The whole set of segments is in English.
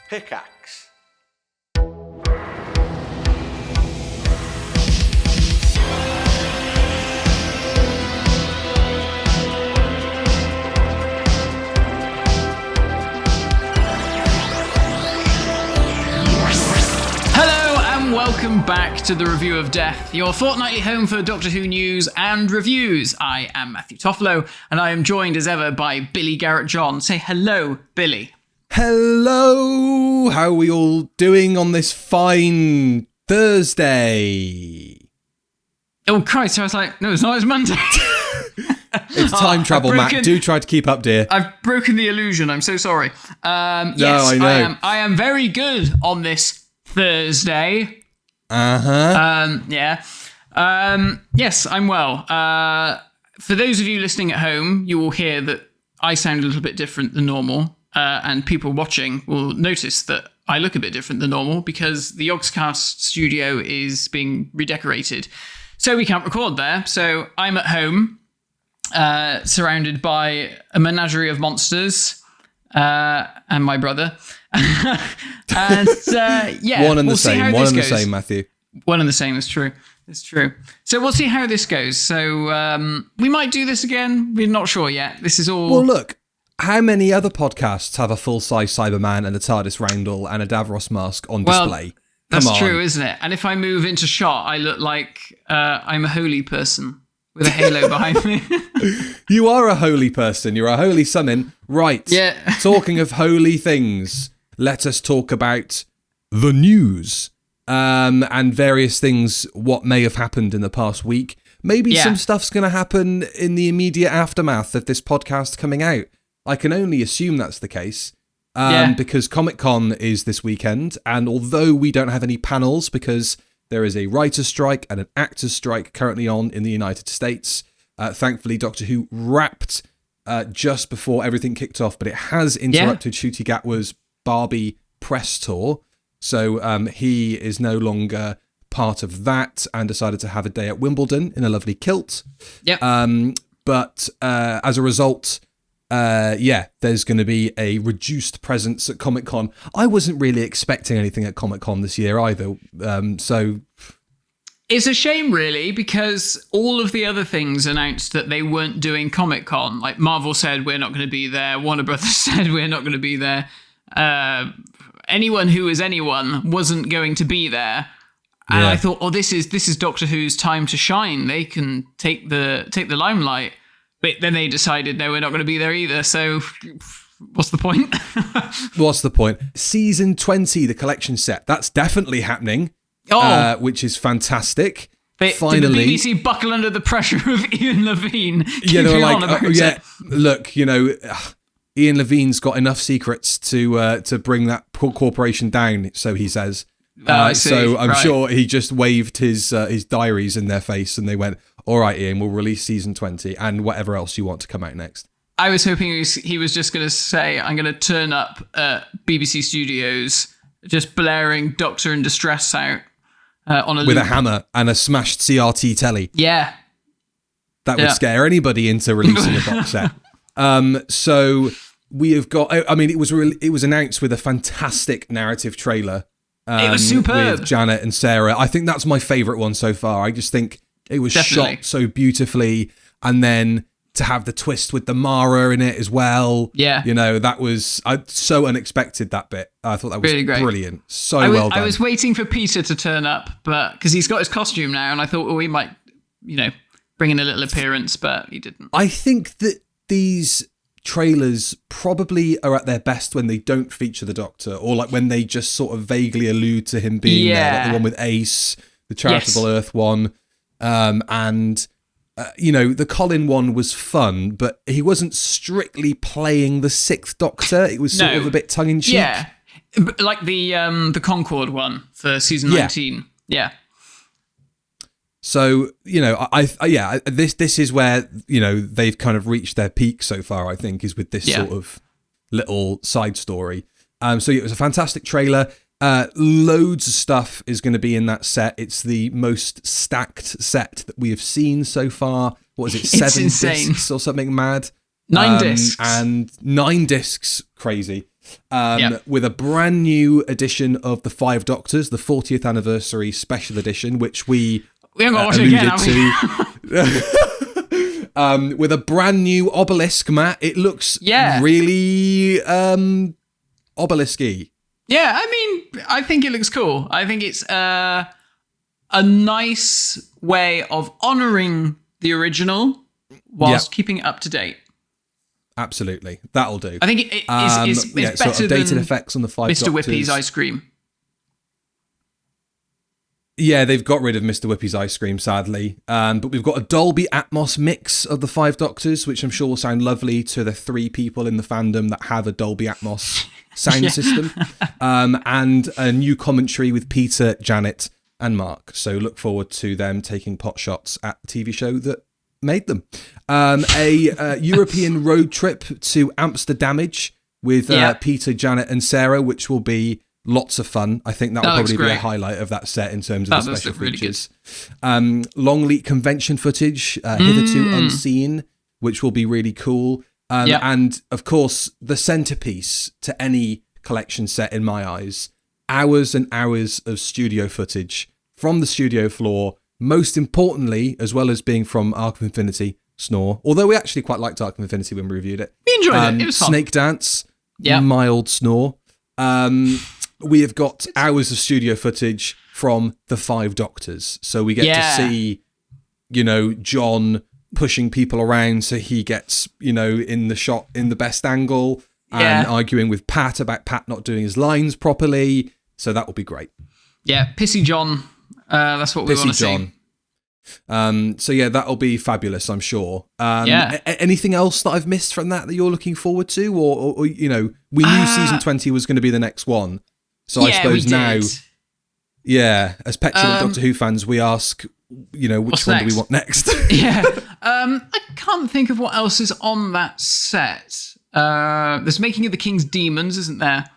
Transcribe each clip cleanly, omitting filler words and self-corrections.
Pickaxe. Welcome back to the Review of Death, your fortnightly home for Doctor Who news and reviews. I am Matthew Toffolo, and I am joined as ever by Billy Garrett-John. Say hello, Billy. Hello! How are we all doing on this fine Thursday? Oh, Christ, I was like, no, it's not, it's Monday. It's time travel, Matt. Do try to keep up, dear. I've broken the illusion, I'm so sorry. Yes, I know. I am very good on this Thursday. Yes, I'm well. For those of you listening at home, you will hear that I sound a little bit different than normal, and people watching will notice that I look a bit different than normal because the Yogscast studio is being redecorated, so we can't record there. So I'm at home, surrounded by a menagerie of monsters, and my brother. And one and the same, Matthew. One and the same, it's true. It's true. So we'll see how this goes. So we might do this again. We're not sure yet. This is all... Well, look, how many other podcasts have a full-size Cyberman and a TARDIS roundel and a Davros mask on display? That's true, isn't it? And if I move into shot, I look like I'm a holy person with a halo behind me. You are a holy person. You're a holy summon. Right. Yeah. Talking of holy things, let us talk about the news and various things, what may have happened in the past week. Maybe some stuff's going to happen in the immediate aftermath of this podcast coming out. I can only assume that's the case because Comic-Con is this weekend. And although we don't have any panels because there is a writer's strike and an actor's strike currently on in the United States, thankfully Doctor Who wrapped just before everything kicked off, but it has interrupted Ncuti Gatwa's Barbie press tour. So he is no longer part of that and decided to have a day at Wimbledon in a lovely kilt. Yep. But as a result, there's going to be a reduced presence at Comic-Con. I wasn't really expecting anything at Comic-Con this year either. So it's a shame, really, because all of the other things announced that they weren't doing Comic-Con. Like Marvel said, we're not going to be there. Warner Brothers said we're not going to be there. Anyone who is anyone wasn't going to be there. And I thought, this is Doctor Who's time to shine. They can take the limelight. But then they decided, no, we're not going to be there either. So what's the point? What's the point? Season 20, the collection set, that's definitely happening, which is fantastic. Finally. Did the BBC buckle under the pressure of Ian Levine? Yeah, they were like, look, Ian Levine's got enough secrets to bring that corporation down, so he says. So I'm sure he just waved his diaries in their face and they went, all right, Ian, we'll release season 20 and whatever else you want to come out next. I was hoping he was just going to say, I'm going to turn up at BBC Studios, just blaring Doctor in Distress out on a with loop. A hammer and a smashed CRT telly. Yeah. That would scare anybody into releasing a box set. So we have got, it was announced with a fantastic narrative trailer. It was superb. With Janet and Sarah. I think that's my favourite one so far. I just think it was shot so beautifully. And then to have the twist with the Mara in it as well. Yeah. That was so unexpected, that bit. I thought that was really brilliant. So well done. I was waiting for Peter to turn up, but because he's got his costume now, and I thought, he might, bring in a little appearance, but he didn't. I think that these trailers probably are at their best when they don't feature the Doctor, or like when they just sort of vaguely allude to him being there, like the one with Ace, the Charitable Earth one, and the Colin one was fun, but he wasn't strictly playing the Sixth Doctor. It was sort of a bit tongue in cheek. Yeah, like the Concorde one for season 19. Yeah. So, this is where, they've kind of reached their peak so far, I think, is with this sort of little side story. So it was a fantastic trailer. Loads of stuff is going to be in that set. It's the most stacked set that we have seen so far. What is it, 7 discs or something mad? 9 discs. And 9 discs, crazy. with a brand new edition of The Five Doctors, the 40th anniversary special edition, which we haven't got to watch it again, have we? With a brand new obelisk, Matt. It looks really obelisk-y. Yeah, I mean, I think it looks cool. I think it's a nice way of honouring the original whilst keeping it up to date. Absolutely. That'll do. I think it's better so updated than effects on the Five Mr. Doctors. Whippy's ice cream. Yeah, they've got rid of Mr. Whippy's ice cream, sadly. But we've got a Dolby Atmos mix of the Five Doctors, which I'm sure will sound lovely to the 3 people in the fandom that have a Dolby Atmos sound system. And a new commentary with Peter, Janet, and Mark. So look forward to them taking pot shots at the TV show that made them. A European road trip to Amsterdamage with Peter, Janet, and Sarah, which will be lots of fun. I think that will probably be a highlight of that set in terms of the special features. Really Longleat convention footage, hitherto unseen, which will be really cool. And of course, the centerpiece to any collection set in my eyes, hours and hours of studio footage from the studio floor. Most importantly, as well as being from Arc of Infinity, Snore. Although we actually quite liked Arc of Infinity when we reviewed it. We enjoyed it. It was fun. Snake Dance, mild Snore. We have got hours of studio footage from the Five Doctors. So we get to see, John pushing people around so he gets, in the shot in the best angle and arguing with Pat about Pat not doing his lines properly. So that will be great. Yeah, Pissy John. That's what we want to see. So that'll be fabulous, I'm sure. Anything else that I've missed from that you're looking forward to, or we knew season 20 was going to be the next one. So I suppose now, as petulant Doctor Who fans, we ask, which one do we want next? I can't think of what else is on that set. There's Making of the King's Demons, isn't there?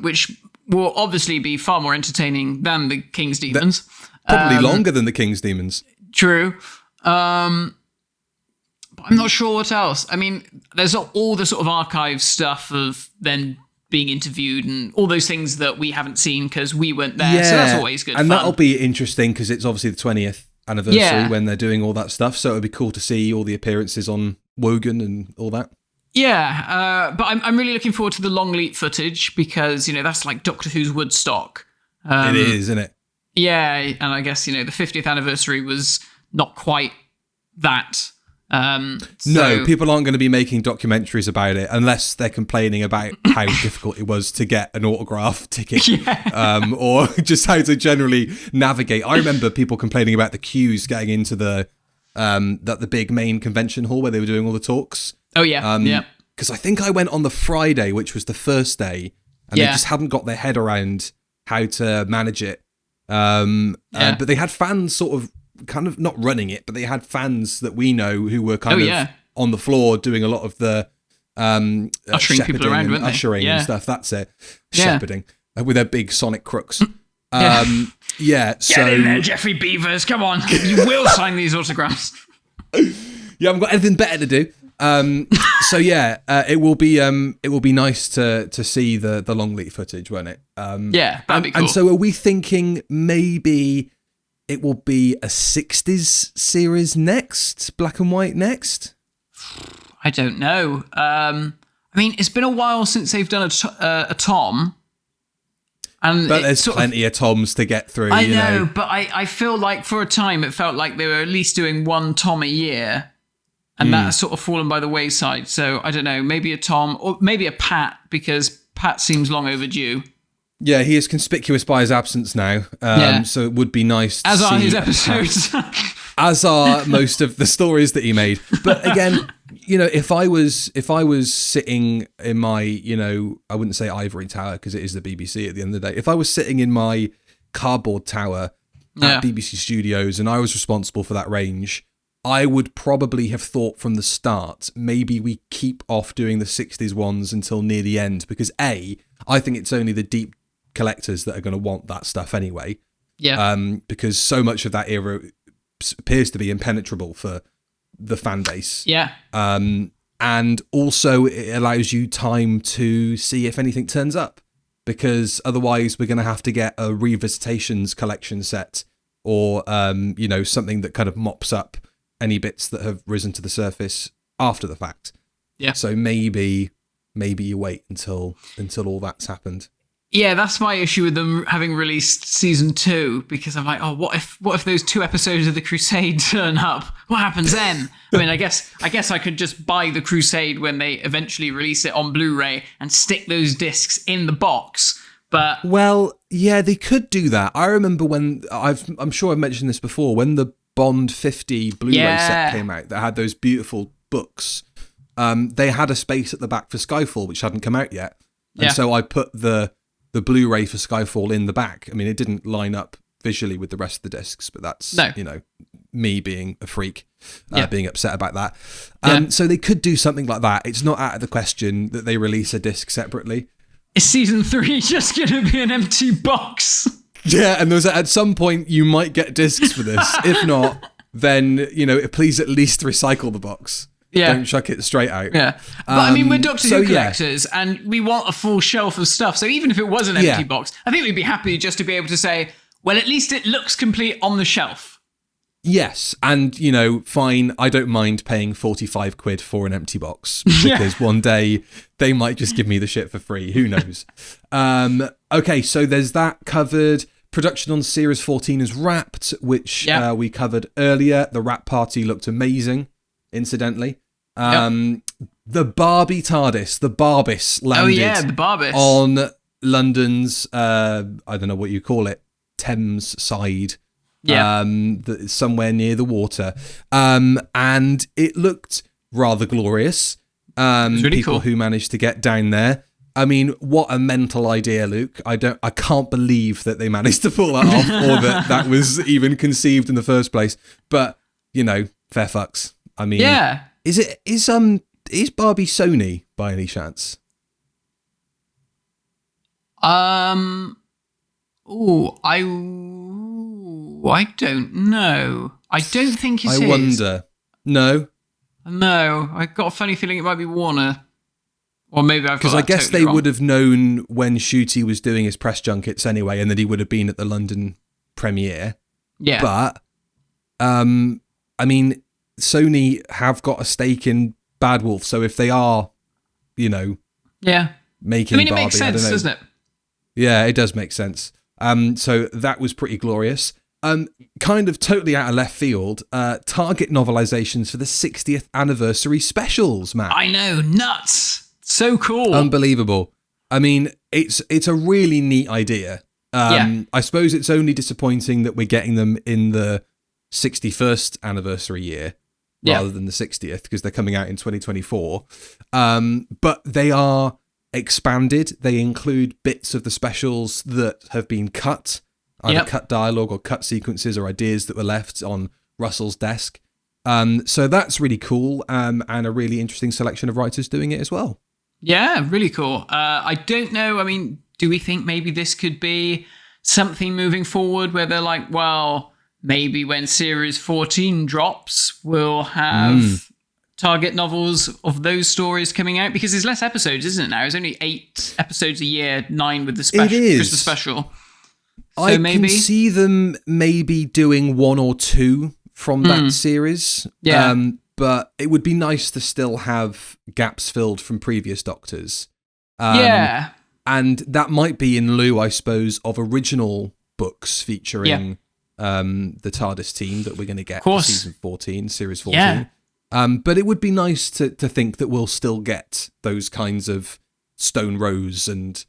Which will obviously be far more entertaining than the King's Demons. Probably longer than the King's Demons. True. But I'm not sure what else. I mean, there's all the sort of archive stuff of then being interviewed and all those things that we haven't seen because we weren't there. So that's always good. And fun. that'll be interesting because it's obviously the 20th anniversary when they're doing all that stuff. So it'll be cool to see all the appearances on Wogan and all that. Yeah, but I'm really looking forward to the Longleat footage because, that's like Doctor Who's Woodstock. It is, isn't it? Yeah, and I guess, the 50th anniversary was not quite that. No, people aren't going to be making documentaries about it unless they're complaining about how difficult it was to get an autograph ticket or just how to generally navigate. I remember people complaining about the queues getting into the big main convention hall where they were doing all the talks. Oh, yeah. Because I think I went on the Friday, which was the first day, and they just hadn't got their head around how to manage it. But they had fans sort of kind of not running it, but they had fans that we know who were kind of on the floor doing a lot of the ushering people around, weren't they? Ushering and stuff. That's it. Shepherding with their big sonic crooks. So get in there, Jeffrey Beavers. Come on, you will sign these autographs. Yeah, I've got anything better to do. It will be nice to see the Longleat footage, won't it? That'd be cool. And so are we thinking maybe it will be a 60s series next, black and white next? I don't know. I mean, it's been a while since they've done a Tom. But there's plenty of Toms to get through. I know, but I feel like for a time it felt like they were at least doing one Tom a year. And that's sort of fallen by the wayside. So I don't know, maybe a Tom or maybe a Pat, because Pat seems long overdue. Yeah, he is conspicuous by his absence now. So it would be nice to see. As are his episodes. As are most of the stories that he made. But again, if I was sitting in my, I wouldn't say ivory tower because it is the BBC at the end of the day. If I was sitting in my cardboard tower at BBC Studios and I was responsible for that range, I would probably have thought from the start, maybe we keep off doing the 60s ones until near the end, because I think it's only the deep collectors that are going to want that stuff anyway. Yeah. Because so much of that era appears to be impenetrable for the fan base. Yeah. And And also it allows you time to see if anything turns up, because otherwise we're going to have to get a revisitations collection set or, something that kind of mops up any bits that have risen to the surface after the fact. Yeah. So maybe you wait until all that's happened. Yeah, that's my issue with them having released season 2, because I'm like, oh, what if those 2 episodes of The Crusade turn up? What happens then? I mean, I guess I could just buy The Crusade when they eventually release it on Blu-ray and stick those discs in the box. But well, yeah, they could do that. I remember when I'm sure I've mentioned this before, when the Bond 50 Blu-ray set came out that had those beautiful books. They had a space at the back for Skyfall, which hadn't come out yet, and so I put the Blu-ray for Skyfall in the back. I mean, it didn't line up visually with the rest of the discs, but that's, me being a freak, being upset about that. So they could do something like that. It's not out of the question that they release a disc separately. Is season 3 just going to be an empty box? Yeah, and at some point you might get discs for this. If not, then, please at least recycle the box. Yeah. Don't chuck it straight out. Yeah. But I mean, we're Doctor Who collectors and we want a full shelf of stuff. So even if it was an empty box, I think we'd be happy just to be able to say, well, at least it looks complete on the shelf. Yes. And, fine, I don't mind paying 45 quid for an empty box because one day they might just give me the shit for free. Who knows? Okay, so there's that covered. Production on Series 14 is wrapped, which we covered earlier. The wrap party looked amazing, incidentally. The Barbie TARDIS, the Barbis landed the Barbis. on London's, I don't know what you call it, Thames side, somewhere near the water. And it looked rather glorious. It was really people cool. who managed to get down there. I mean, what a mental idea, Luke. I can't believe that they managed to pull that off or that was even conceived in the first place. But, fair fucks. I mean, is Barbie Sony by any chance? I don't know. I don't think it is. I wonder. No, I got a funny feeling it might be Warner. Or maybe I've got because I guess totally they wrong. would have known when Ncuti was doing his press junkets anyway, and that he would have been at the London premiere. Yeah, but I mean, Sony have got a stake in Bad Wolf, so if they are, making Barbie, it makes sense, doesn't it? Yeah, it does make sense. So that was pretty glorious. Kind of totally out of left field, Target novelizations for the 60th anniversary specials, Matt. I know, nuts. So cool. Unbelievable. I mean, it's a really neat idea. I suppose it's only disappointing that we're getting them in the 61st anniversary year rather than the 60th, because they're coming out in 2024. But they are expanded. They include bits of the specials that have been cut, either cut dialogue or cut sequences or ideas that were left on Russell's desk. So that's really cool, and a really interesting selection of writers doing it as well. Yeah, really cool. I don't know. I mean, do we think maybe this could be something moving forward where they're like, well, maybe when Series 14 drops, we'll have Target novels of those stories coming out? Because there's less episodes, isn't it now? There's only 8 episodes a year, 9 with the special, Christmas special. So I can see them maybe doing 1 or 2 from that series. Yeah. But it would be nice to still have gaps filled from previous Doctors. And that might be in lieu, I suppose, of original books featuring the TARDIS team that we're going to get for season 14, series 14. Yeah. But it would be nice to think that we'll still get those kinds of Stone Rose and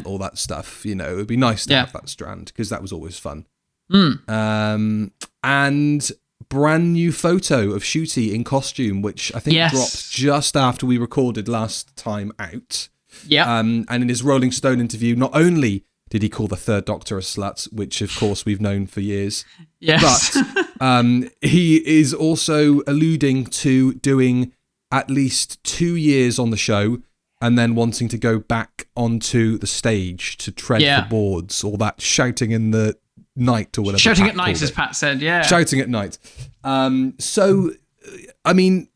all that stuff. It would be nice to have that strand, because that was always fun. And brand new photo of Ncuti in costume, which I think dropped just after we recorded last time out. Yeah. And in his Rolling Stone interview, not only did he call the Third Doctor a slut, which of course we've known for years, but he is also alluding to doing at least 2 years on the show and then wanting to go back onto the stage to tread the boards, all that shouting in the night or whatever. Shouting at night, as Pat said, Shouting at night. So, I mean,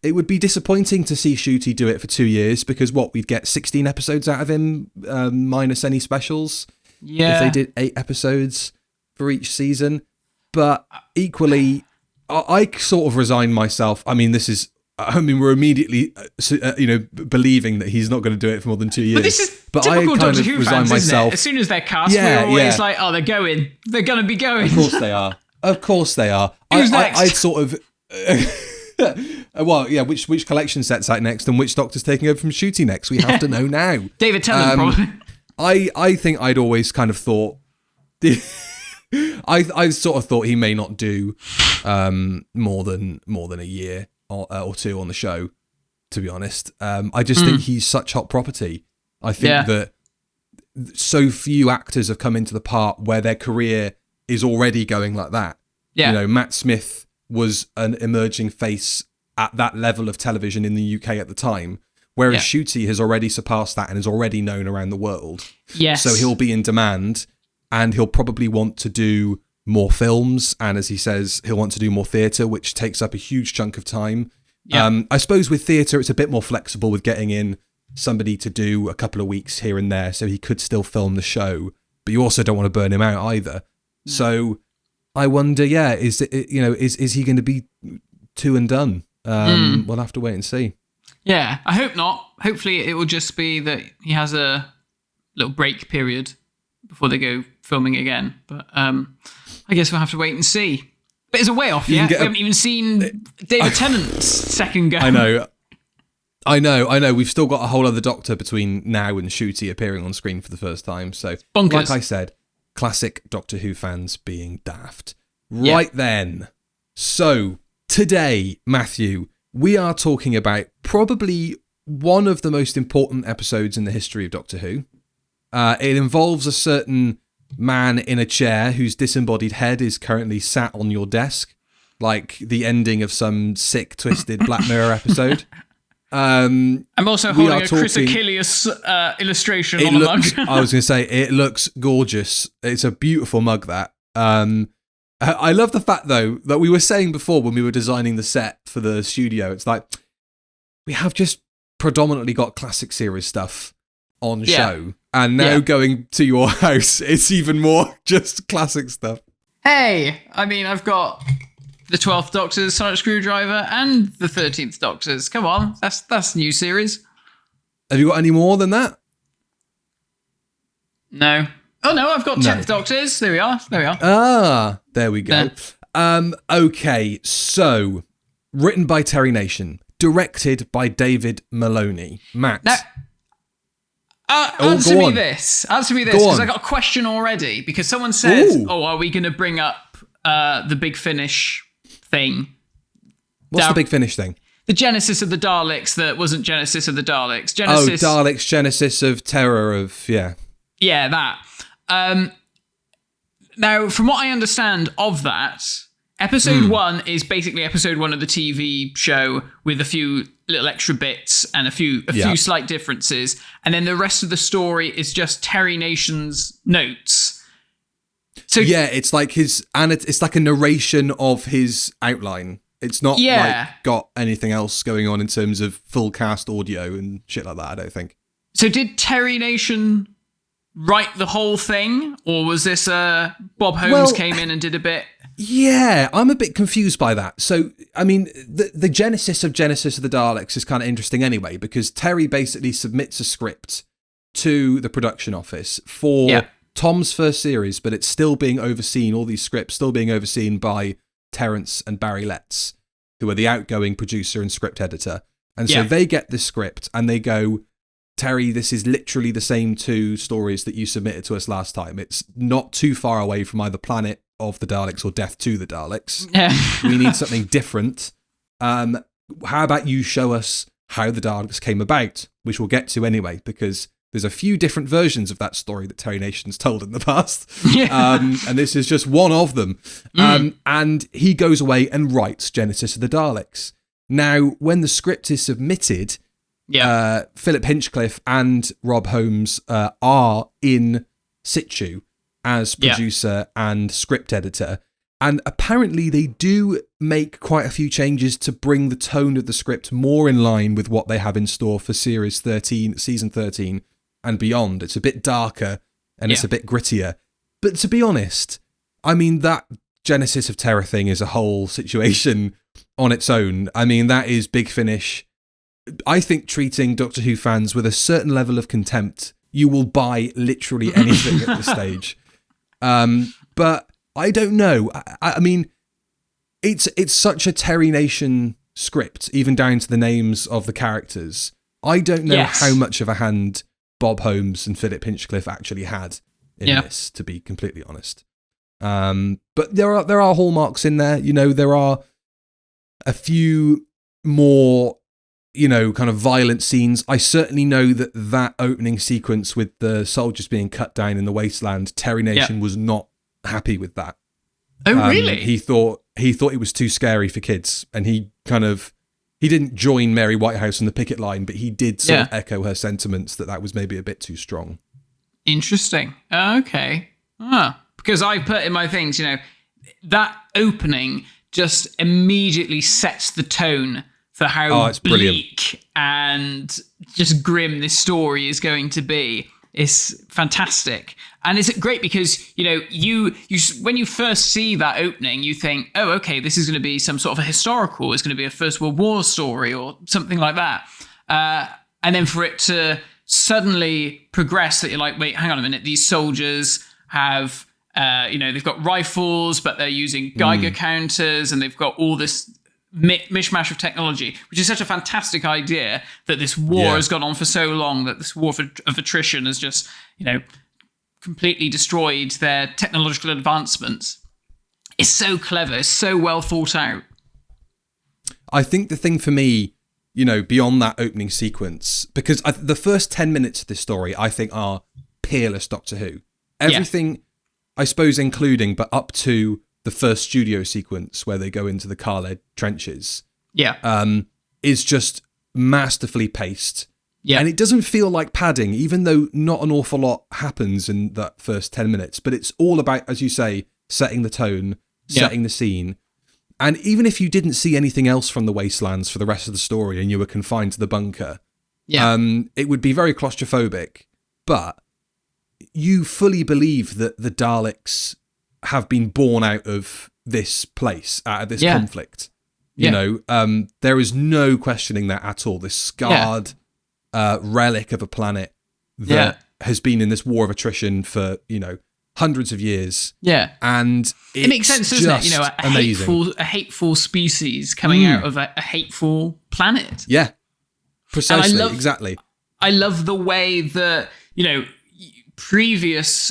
it would be disappointing to see Ncuti do it for 2 years because we'd get 16 episodes out of him, minus any specials. Yeah. If they did 8 episodes for each season. But equally, I sort of resign myself. I mean, we're immediately, believing that he's not going to do it for more than 2 years. But this is typical Doctor Who fans, isn't it? As soon as they're cast, we're always like, oh, they're going. They're going to be going. Of course they are. Of course they are. Who's next? I'd sort of... which collection set's out next and which Doctor's taking over from Ncuti next? We have to know now. David Tennant, probably. I think I'd always kind of thought... I sort of thought he may not do more than a year or two on the show, to be honest. I just think he's such hot property. I think that so few actors have come into the part where their career is already going like that. Yeah. You know, Matt Smith was an emerging face at that level of television in the UK at the time, whereas Ncuti has already surpassed that and is already known around the world. Yes. So he'll be in demand and he'll probably want to do more films. And as he says, he'll want to do more theatre, which takes up a huge chunk of time. Yeah. I suppose with theatre, it's a bit more flexible with getting in somebody to do a couple of weeks here and there, so he could still film the show, but you also don't want to burn him out either. No. So I wonder, is he going to be 2 and done? We'll have to wait and see. Yeah, I hope not. Hopefully it will just be that he has a little break period before they go filming again. But I guess we'll have to wait and see. But it's a way off yet. We haven't even seen David Tennant's second go. I know. We've still got a whole other Doctor between now and Ncuti appearing on screen for the first time. So, bonkers. Like I said, classic Doctor Who fans being daft. Right then. So, today, Matthew, we are talking about probably one of the most important episodes in the history of Doctor Who. It involves a certain man in a chair whose disembodied head is currently sat on your desk, like the ending of some sick, twisted Black Mirror episode. I'm also holding a Chris Achilles illustration on a mug. I was going to say, it looks gorgeous. It's a beautiful mug, that. I love the fact, though, that we were saying before when we were designing the set for the studio, it's like, we have just predominantly got classic series stuff on show. And now going to your house, it's even more just classic stuff. Hey, I mean, I've got the 12th Doctor's Sonic Screwdriver and the 13th Doctor's. Come on, that's a new series. Have you got any more than that? No. Oh no, I've got 10th Doctors. There we are. Ah, there we go. Okay, so written by Terry Nation, directed by David Maloney. Matt. Now, answer me this, because I got a question already. Because someone said, are we going to bring up the Big Finish thing? What's the Big Finish thing? The Genesis of the Daleks that wasn't Genesis of the Daleks. Daleks, Genesis of Terror of, Yeah, that. Now, from what I understand of that, episode 1 is basically episode 1 of the TV show with a few little extra bits and a few slight differences. And then the rest of the story is just Terry Nation's notes. So it's like it's like a narration of his outline. It's not like got anything else going on in terms of full cast audio and shit like that, I don't think. So did Terry Nation write the whole thing, or was this Bob Holmes came in and did a bit? Yeah, I'm a bit confused by that. So, I mean, the Genesis of the Daleks is kind of interesting anyway, because Terry basically submits a script to the production office for Tom's first series, but it's still being overseen, all these scripts still being overseen by Terence and Barry Letts, who are the outgoing producer and script editor. And so they get this script and they go, Terry, this is literally the same 2 stories that you submitted to us last time. It's not too far away from either Planet of the Daleks or Death to the Daleks. We need something different. How about you show us how the Daleks came about, which we'll get to anyway, because there's a few different versions of that story that Terry Nation's told in the past. And this is just one of them. And he goes away and writes Genesis of the Daleks. Now, when the script is submitted, Philip Hinchcliffe and Rob Holmes are in situ as producer and script editor. And apparently they do make quite a few changes to bring the tone of the script more in line with what they have in store for season 13 and beyond. It's a bit darker and it's a bit grittier. But to be honest, I mean, that Genesis of Terror thing is a whole situation on its own. I mean, that is Big Finish. I think treating Doctor Who fans with a certain level of contempt. You will buy literally anything at this stage. But I don't know. I mean, it's such a Terry Nation script, even down to the names of the characters. I don't know how much of a hand Bob Holmes and Philip Hinchcliffe actually had in this, to be completely honest. But there are hallmarks in there. You know, there are a few more, you know, kind of violent scenes. I certainly know that opening sequence with the soldiers being cut down in the wasteland, Terry Nation was not happy with that. Oh, really? He thought it was too scary for kids, and he didn't join Mary Whitehouse on the picket line, but he did sort of echo her sentiments that was maybe a bit too strong. Interesting. Okay. Because I put in my things, you know, that opening just immediately sets the tone for how bleak and just grim this story is going to be. It's fantastic. And it's great because, you know, you when you first see that opening, you think, oh, okay, this is going to be some sort of a historical. It's going to be a First World War story or something like that. And then for it to suddenly progress that you're like, wait, hang on a minute. These soldiers have, they've got rifles, but they're using Geiger counters, and they've got all this mishmash of technology, which is such a fantastic idea that this war has gone on for so long, that this war of attrition has just, you know, completely destroyed their technological advancements. It's so clever. It's so well thought out. I think the thing for me, you know, beyond that opening sequence, because the first 10 minutes of this story, I think, are peerless Doctor Who. Everything, I suppose, including, but up to the first studio sequence where they go into the Khaled trenches, is just masterfully paced. Yeah. And it doesn't feel like padding, even though not an awful lot happens in that first 10 minutes. But it's all about, as you say, setting the tone, setting the scene. And even if you didn't see anything else from the wastelands for the rest of the story and you were confined to the bunker, it would be very claustrophobic. But you fully believe that the Daleks have been born out of this place, out of this conflict. You know, there is no questioning that at all. This scarred relic of a planet that has been in this war of attrition for, you know, hundreds of years. Yeah. And it makes sense, doesn't it? You know, a hateful species coming out of a hateful planet. Yeah. Precisely. Exactly. I love the way that, you know, previous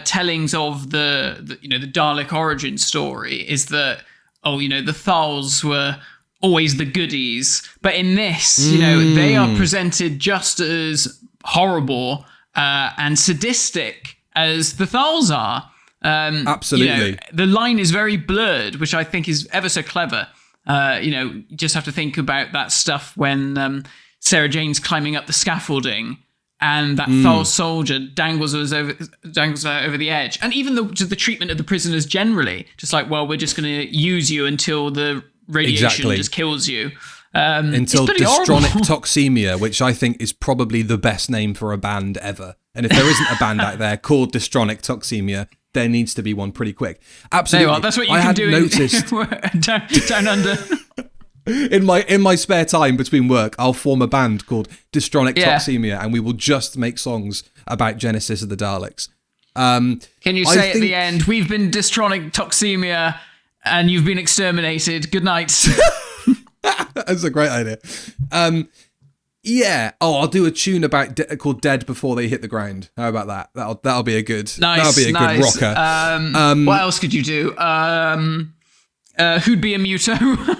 tellings of the Dalek origin story is that, oh, you know, the Thals were always the goodies, but in this, you know, they are presented just as horrible and sadistic as the Thals are. Absolutely. You know, the line is very blurred, which I think is ever so clever. You know, you just have to think about that stuff when Sarah Jane's climbing up the scaffolding, and that Thal soldier dangles her over the edge. And even the treatment of the prisoners generally, just like, well, we're just going to use you until the radiation just kills you. Until Distronic Toxemia, which I think is probably the best name for a band ever. And if there isn't a band out there called Distronic Toxemia, there needs to be one pretty quick. Absolutely. There you are. That's what you can do down under. In my spare time between work, I'll form a band called Distronic Toxemia, and we will just make songs about Genesis of the Daleks. Can you say at the end, we've been Distronic Toxemia and you've been exterminated. Good night. That's a great idea. I'll do a tune called Dead Before They Hit the Ground. How about that? That'll be a good good rocker. What else could you do? Who'd Be a Muto?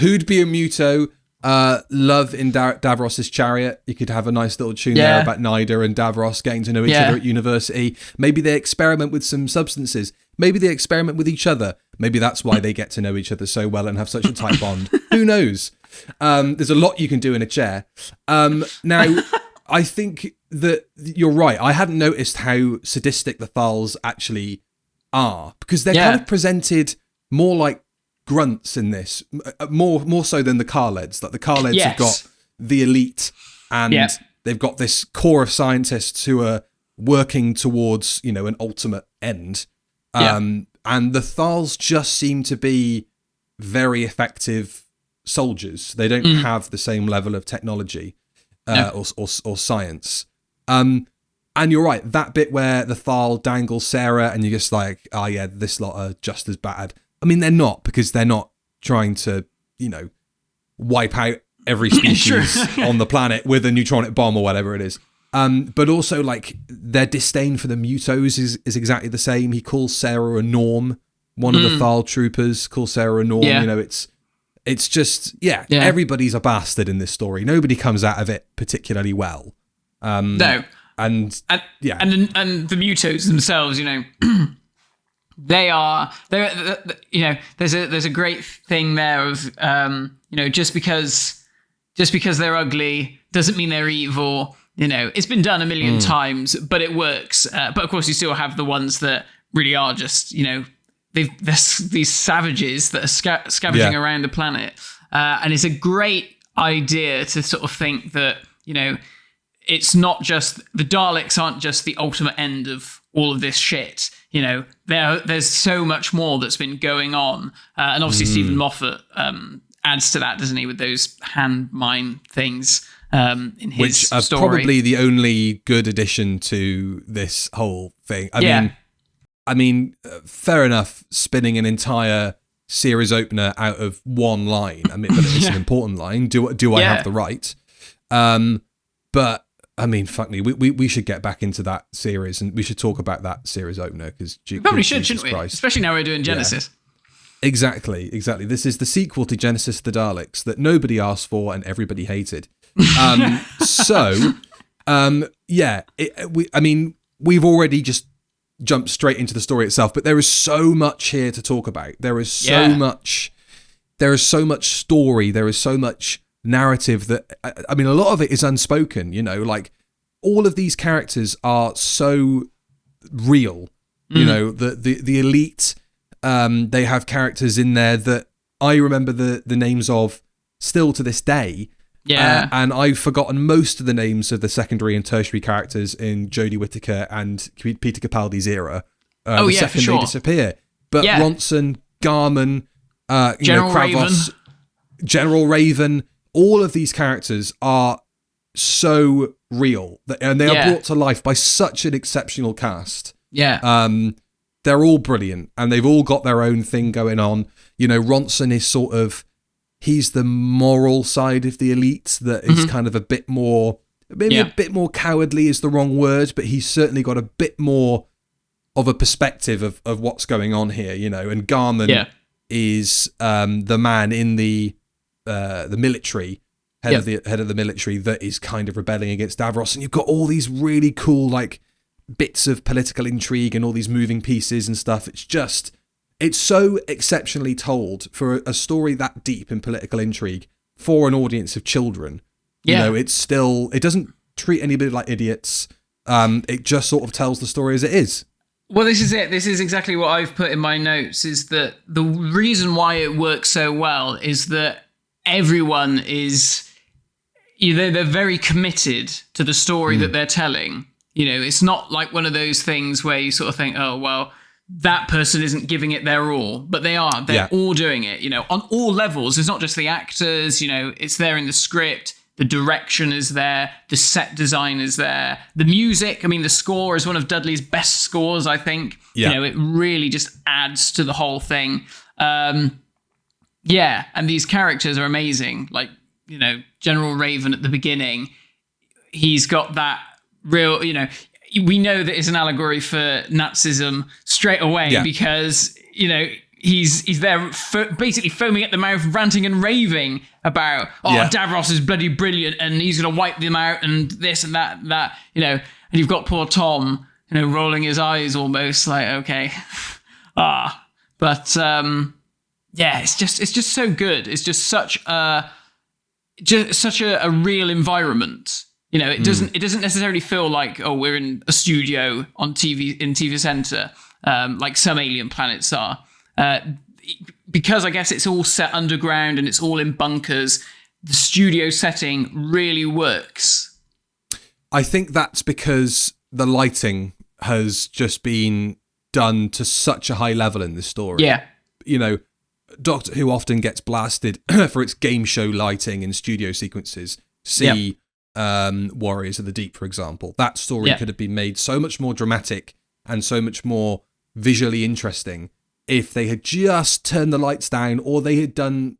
Who'd Be a Muto? Love in Davros's Chariot. You could have a nice little tune there about Nida and Davros getting to know each other at university. Maybe they experiment with some substances. Maybe they experiment with each other. Maybe that's why they get to know each other so well and have such a tight bond. Who knows? There's a lot you can do in a chair. Now, I think that you're right. I hadn't noticed how sadistic the Thals actually are, because they're kind of presented more like grunts in this, more so than the Khaleds. Like the Khaleds have got the elite, and they've got this core of scientists who are working towards, an ultimate end. And the Thals just seem to be very effective soldiers. They don't have the same level of technology or science. And you're right, that bit where the Thal dangles Sarah and you're just like, oh yeah, this lot are just as bad. I mean, they're not, because they're not trying to, wipe out every species on the planet with a neutronic bomb or whatever it is. But also, like, their disdain for the Mutos is exactly the same. He calls Sarah a norm. One of the Thal troopers calls Sarah a norm. Yeah. It's just, everybody's a bastard in this story. Nobody comes out of it particularly well. No. And the Mutos themselves, there's a great thing there of, just because they're ugly doesn't mean they're evil. It's been done a million times, but it works. But of course, you still have the ones that really are just, there's these savages that are scavenging around the planet. And it's a great idea to sort of think that, it's not just, the Daleks aren't just the ultimate end of all of this shit. There's so much more that's been going on. And obviously Stephen Moffat adds to that, doesn't he, with those hand mine things in his which are story. Probably the only good addition to this whole thing. I mean, fair enough, spinning an entire series opener out of one line. I mean, but it's an important line. Do I have the right? But I mean, fuck me, we should get back into that series, and we should talk about that series opener, because we probably should, shouldn't we? Especially now we're doing Genesis. Yeah. Exactly. This is the sequel to Genesis: The Daleks that nobody asked for and everybody hated. We've already just jumped straight into the story itself, but there is so much here to talk about. There is so much. There is so much story. There is so much narrative that, I mean, a lot of it is unspoken. Like all of these characters are so real. The elite. They have characters in there that I remember the names of still to this day. Yeah. And I've forgotten most of the names of the secondary and tertiary characters in Jodie Whittaker and Peter Capaldi's era. The second they disappear. But Ronson, Garman, General Kravos, General Raven, all of these characters are so real. And they are brought to life by such an exceptional cast. Yeah. They're all brilliant, and they've all got their own thing going on. Ronson is sort of, he's the moral side of the elite that is kind of a bit more, maybe a bit more cowardly is the wrong word, but he's certainly got a bit more of a perspective of what's going on here, and Garman is the man in the military, head of the military that is kind of rebelling against Davros, and you've got all these really cool, like, bits of political intrigue and all these moving pieces and stuff. It's so exceptionally told for a story that deep in political intrigue for an audience of children. It doesn't treat anybody like idiots. It just sort of tells the story as it is. Well, this is it. This is exactly what I've put in my notes, is that the reason why it works so well is that everyone is, they're very committed to the story that they're telling. It's not like one of those things where you sort of think, oh, well, that person isn't giving it their all, but they are. They're all doing it, on all levels. It's not just the actors, it's there in the script. The direction is there. The set design is there. The music, I mean, the score is one of Dudley's best scores, I think. Yeah. It really just adds to the whole thing. And these characters are amazing. Like, General Raven at the beginning, he's got that real, we know that it's an allegory for Nazism straight away because, he's there basically foaming at the mouth, ranting and raving about, Davros is bloody brilliant and he's going to wipe them out and this and that, and you've got poor Tom, rolling his eyes almost like, okay. But it's just so good. It's just such a real environment. It doesn't necessarily feel like, oh, we're in a studio on TV, in TV Center, like some alien planets are. because I guess it's all set underground and it's all in bunkers, the studio setting really works. I think that's because the lighting has just been done to such a high level in this story. Yeah. You know, Doctor Who often gets blasted for its game show lighting in studio sequences. See Warriors of the Deep, for example. That story could have been made so much more dramatic and so much more visually interesting if they had just turned the lights down, or they had done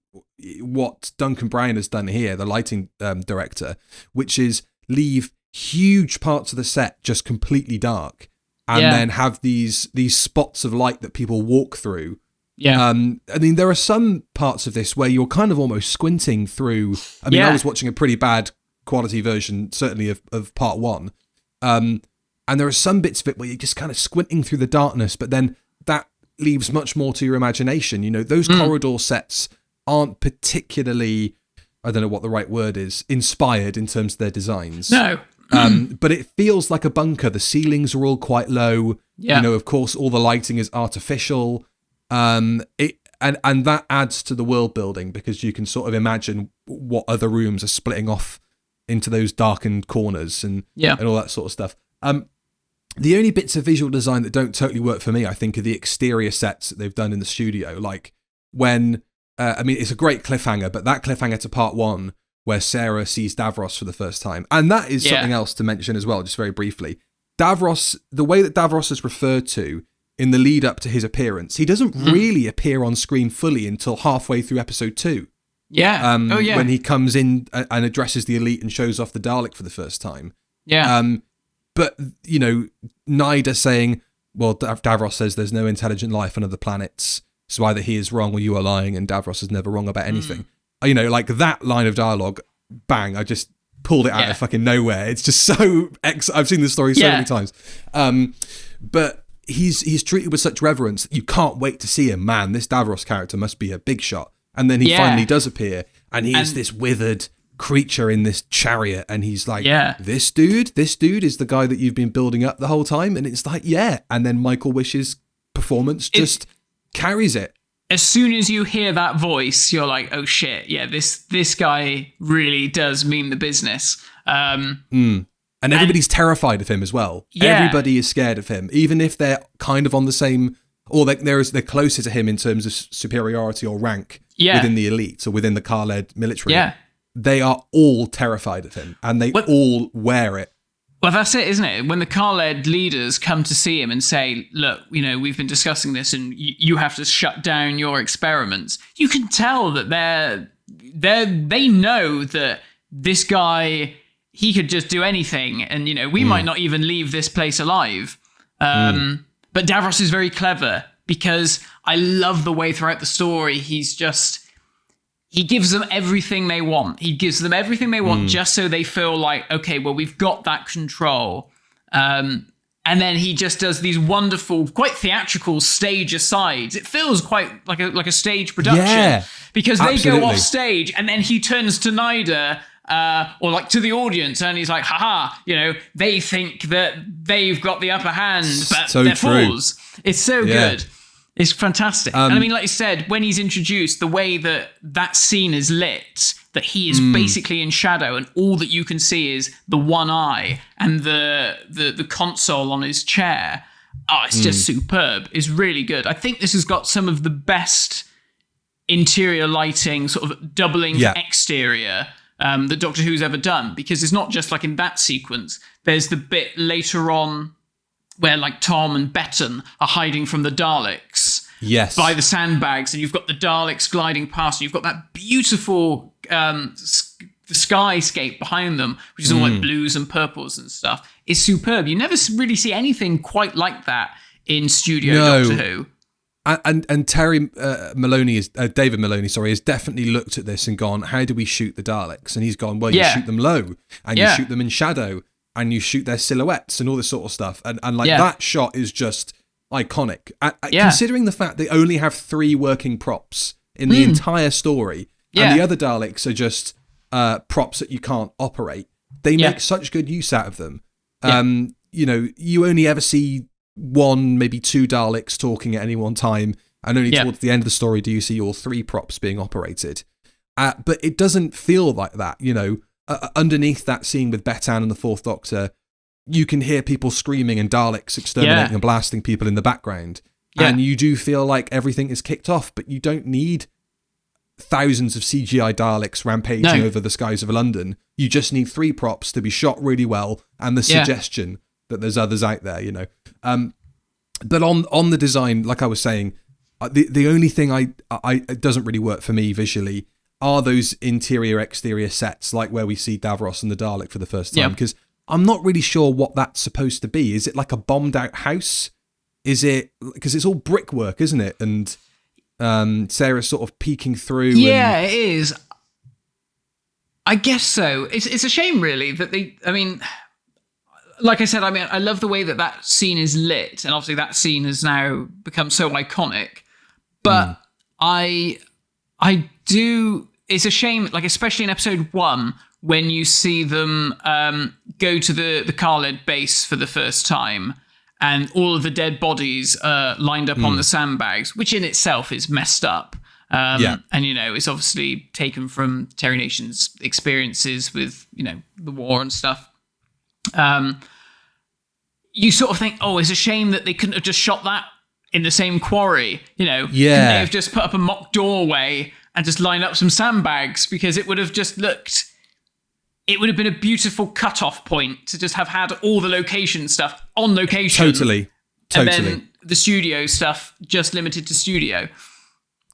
what Duncan Brown has done here, the lighting director, which is leave huge parts of the set just completely dark, and then have these spots of light that people walk through. I mean, there are some parts of this where you're kind of almost squinting through. I mean, I was watching a pretty bad quality version, certainly of part one, and there are some bits of it where you're just kind of squinting through the darkness, but then that leaves much more to your imagination. You know, those corridor sets aren't particularly, I don't know what the right word is, inspired in terms of their designs. No. But it feels like a bunker. The ceilings are all quite low. You know, of course, all the lighting is artificial. And that adds to the world building, because you can sort of imagine what other rooms are splitting off into those darkened corners and all that sort of stuff. The only bits of visual design that don't totally work for me, I think, are the exterior sets that they've done in the studio. Like when, I mean, it's a great cliffhanger, but that cliffhanger to part one where Sarah sees Davros for the first time. And that is something else to mention as well, just very briefly. Davros, the way that Davros is referred to in the lead up to his appearance, he doesn't really appear on screen fully until halfway through episode 2. Yeah. When he comes in and addresses the elite and shows off the Dalek for the first time. Yeah. But, you know, Nida saying, well, Davros says there's no intelligent life on other planets, so either he is wrong or you are lying, and Davros is never wrong about anything. You know, like that line of dialogue, bang, I just pulled it out of fucking nowhere. It's just so... I've seen this story so many times. But he's treated with such reverence that you can't wait to see him. Man, this Davros character must be a big shot. And then he finally does appear, and he is this withered creature in this chariot, and he's like, this dude is the guy that you've been building up the whole time. And it's like, and then Michael Wish's performance just carries it. As soon as you hear that voice, you're like, oh shit, this guy really does mean the business. And everybody's terrified of him as well. Everybody is scared of him, even if they're kind of on the same, or they're closer to him in terms of superiority or rank within the elite or within the Khaled military. They are all terrified of him, and they all wear it. Well, that's it, isn't it? When the Khaled leaders come to see him and say, look, you know, we've been discussing this and you have to shut down your experiments, you can tell that they know that this guy, he could just do anything. And, you know, we might not even leave this place alive. But Davros is very clever, because I love the way throughout the story he gives them everything they want. He gives them everything they want just so they feel like, okay, well, we've got that control. And then he just does these wonderful, quite theatrical stage asides. It feels quite like a stage production, because they go off stage and then he turns to Nida or like to the audience, and he's like, haha, you know, they think that they've got the upper hand, but they're fools. It's so good. It's fantastic. And I mean, like you said, when he's introduced, the way that scene is lit, that he is basically in shadow, and all that you can see is the one eye and the console on his chair. Oh, it's just superb. It's really good. I think this has got some of the best interior lighting, sort of doubling for exterior, that Doctor Who's ever done, because it's not just like in that sequence. There's the bit later on where like Tom and Betten are hiding from the Daleks by the sandbags, and you've got the Daleks gliding past, and you've got that beautiful skyscape behind them, which is all like blues and purples and stuff. It's superb. You never really see anything quite like that in studio Doctor Who. And Terry Maloney David Maloney, has definitely looked at this and gone, how do we shoot the Daleks? And he's gone, well, you shoot them low, and you shoot them in shadow, and you shoot their silhouettes and all this sort of stuff. And like that shot is just iconic. Considering the fact they only have 3 working props in the entire story, and the other Daleks are just props that you can't operate, they make such good use out of them. You know, you only ever see 1, maybe 2 Daleks talking at any one time, and only towards the end of the story do you see all 3 props being operated. But it doesn't feel like that, underneath that scene with Betan and the Fourth Doctor, you can hear people screaming and Daleks exterminating and blasting people in the background. Yeah. And you do feel like everything is kicked off, but you don't need thousands of CGI Daleks rampaging over the skies of London. You just need 3 props to be shot really well and the suggestion that there's others out there, But on the design, like I was saying, the only thing it doesn't really work for me visually are those interior-exterior sets, like where we see Davros and the Dalek for the first time, because I'm not really sure what that's supposed to be. Is it like a bombed-out house? Is it... Because it's all brickwork, isn't it? And Sarah's sort of peeking through. Yeah, it is. I guess so. It's a shame, really, that they... I mean... Like I said, I love the way that scene is lit, and obviously that scene has now become so iconic. But I do. It's a shame, like especially in episode 1, when you see them go to the Khaled base for the first time, and all of the dead bodies are lined up on the sandbags, which in itself is messed up. And it's obviously taken from Terry Nation's experiences with the war and stuff. You sort of think, it's a shame that they couldn't have just shot that in the same quarry, Couldn't they have just put up a mock doorway and just lined up some sandbags, because it would have just looked... It would have been a beautiful cut-off point to just have had all the location stuff on location. Totally. And then the studio stuff just limited to studio.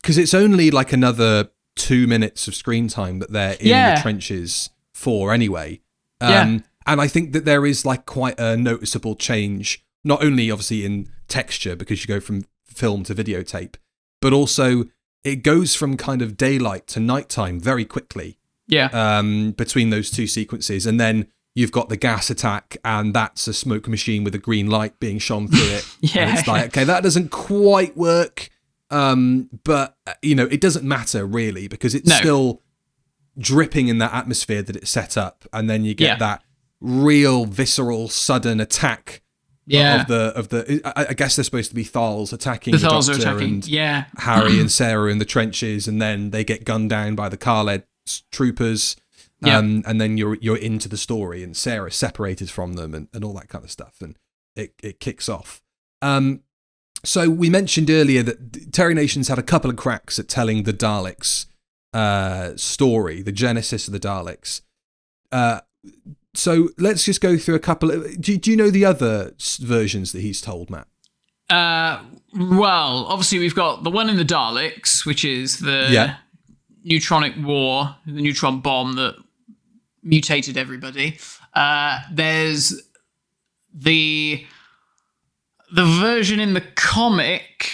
Because it's only like another 2 minutes of screen time that they're in the trenches for anyway. And I think that there is like quite a noticeable change, not only obviously in texture because you go from film to videotape, but also it goes from kind of daylight to nighttime very quickly. Yeah. Between those 2 sequences. And then you've got the gas attack, and that's a smoke machine with a green light being shone through it. And it's like, okay, that doesn't quite work. But, it doesn't matter really, because it's still dripping in that atmosphere that it's set up. And then you get that real visceral sudden attack of the I guess they're supposed to be Thals attacking the Doctor and Harry and Sarah in the trenches, and then they get gunned down by the Khaled troopers, and then you're into the story, and Sarah's separated from them and all that kind of stuff, and it kicks off. So we mentioned earlier that Terry Nation's had a couple of cracks at telling the Daleks story, the genesis of the Daleks. So let's just go through a couple of... Do you know the other versions that he's told, Matt? Well, obviously we've got the one in the Daleks, which is the neutronic war, the neutron bomb that mutated everybody. There's the version in the comic,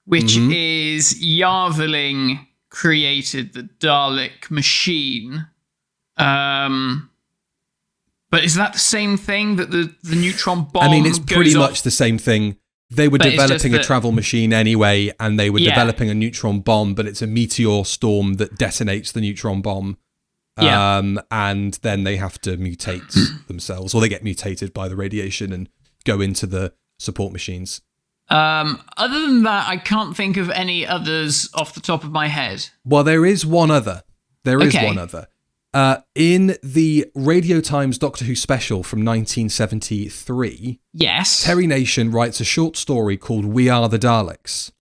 which is Yarveling created the Dalek machine. But is that the same thing, that the neutron bomb? I mean, it's pretty much the same thing. They were developing a travel machine anyway, and they were developing a neutron bomb, but it's a meteor storm that detonates the neutron bomb. And then they have to mutate themselves, or they get mutated by the radiation and go into the support machines. Other than that, I can't think of any others off the top of my head. Well, there is one other. In the Radio Times Doctor Who special from 1973, Terry Nation writes a short story called We Are the Daleks,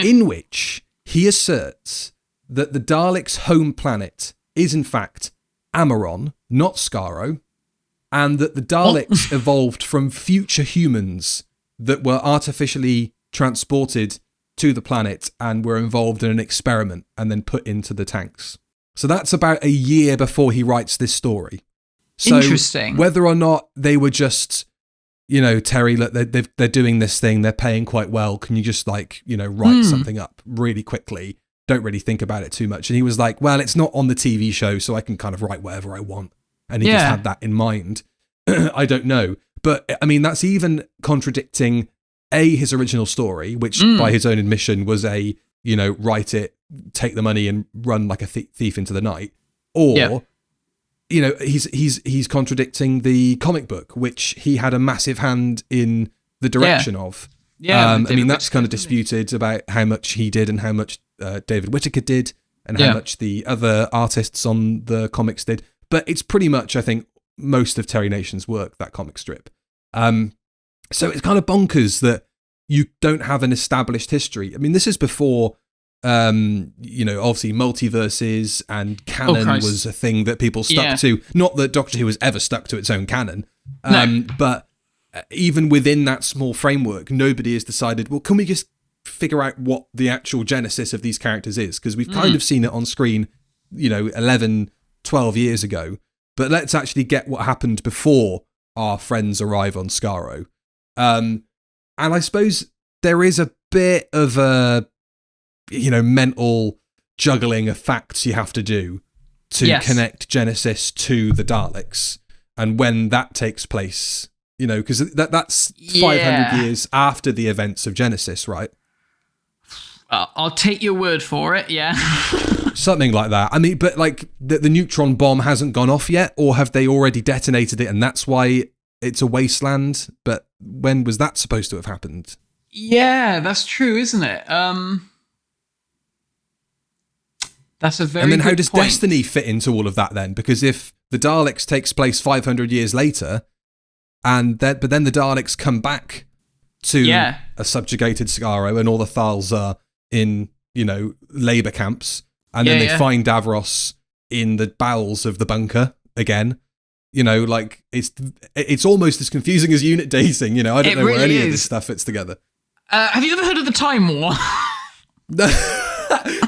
in which he asserts that the Daleks' home planet is in fact Amaron, not Skaro, and that the Daleks evolved from future humans that were artificially transported to the planet and were involved in an experiment and then put into the tanks. So that's about a year before he writes this story. So interesting. Whether or not they were just, Terry, look, they're doing this thing, they're paying quite well. Can you just write something up really quickly? Don't really think about it too much. And he was like, well, it's not on the TV show, so I can kind of write whatever I want. And he just had that in mind. I don't know. But I mean, that's even contradicting his original story, which by his own admission was write it, take the money and run like a thief into the night, or he's contradicting the comic book, which he had a massive hand in the direction of. Yeah, I mean, that's kind of disputed about how much he did and how much David Whittaker did and how much the other artists on the comics did. But it's pretty much, I think, most of Terry Nation's work, that comic strip. So it's kind of bonkers that you don't have an established history. I mean, this is before, obviously multiverses and canon was a thing that people stuck to. Not that Doctor Who has ever stuck to its own canon, but even within that small framework, nobody has decided, well, can we just figure out what the actual genesis of these characters is? Because we've kind of seen it on screen, 11, 12 years ago, but let's actually get what happened before our friends arrive on Skaro. And I suppose there is a bit of a, mental juggling of facts you have to do to connect Genesis to the Daleks. And when that takes place, because that's 500 years after the events of Genesis, right? I'll take your word for it, yeah. Something like that. I mean, but like the neutron bomb hasn't gone off yet, or have they already detonated it and that's why it's a wasteland? But when was that supposed to have happened? Yeah, that's true, isn't it? That's a very And then good how does point. Destiny fit into all of that then? Because if the Daleks takes place 500 years later, but then the Daleks come back to a subjugated Skaro and all the Thals are in, labour camps, and then they find Davros in the bowels of the bunker again. It's almost as confusing as unit dating. I don't know where any of this stuff fits together. Have you ever heard of the Time War?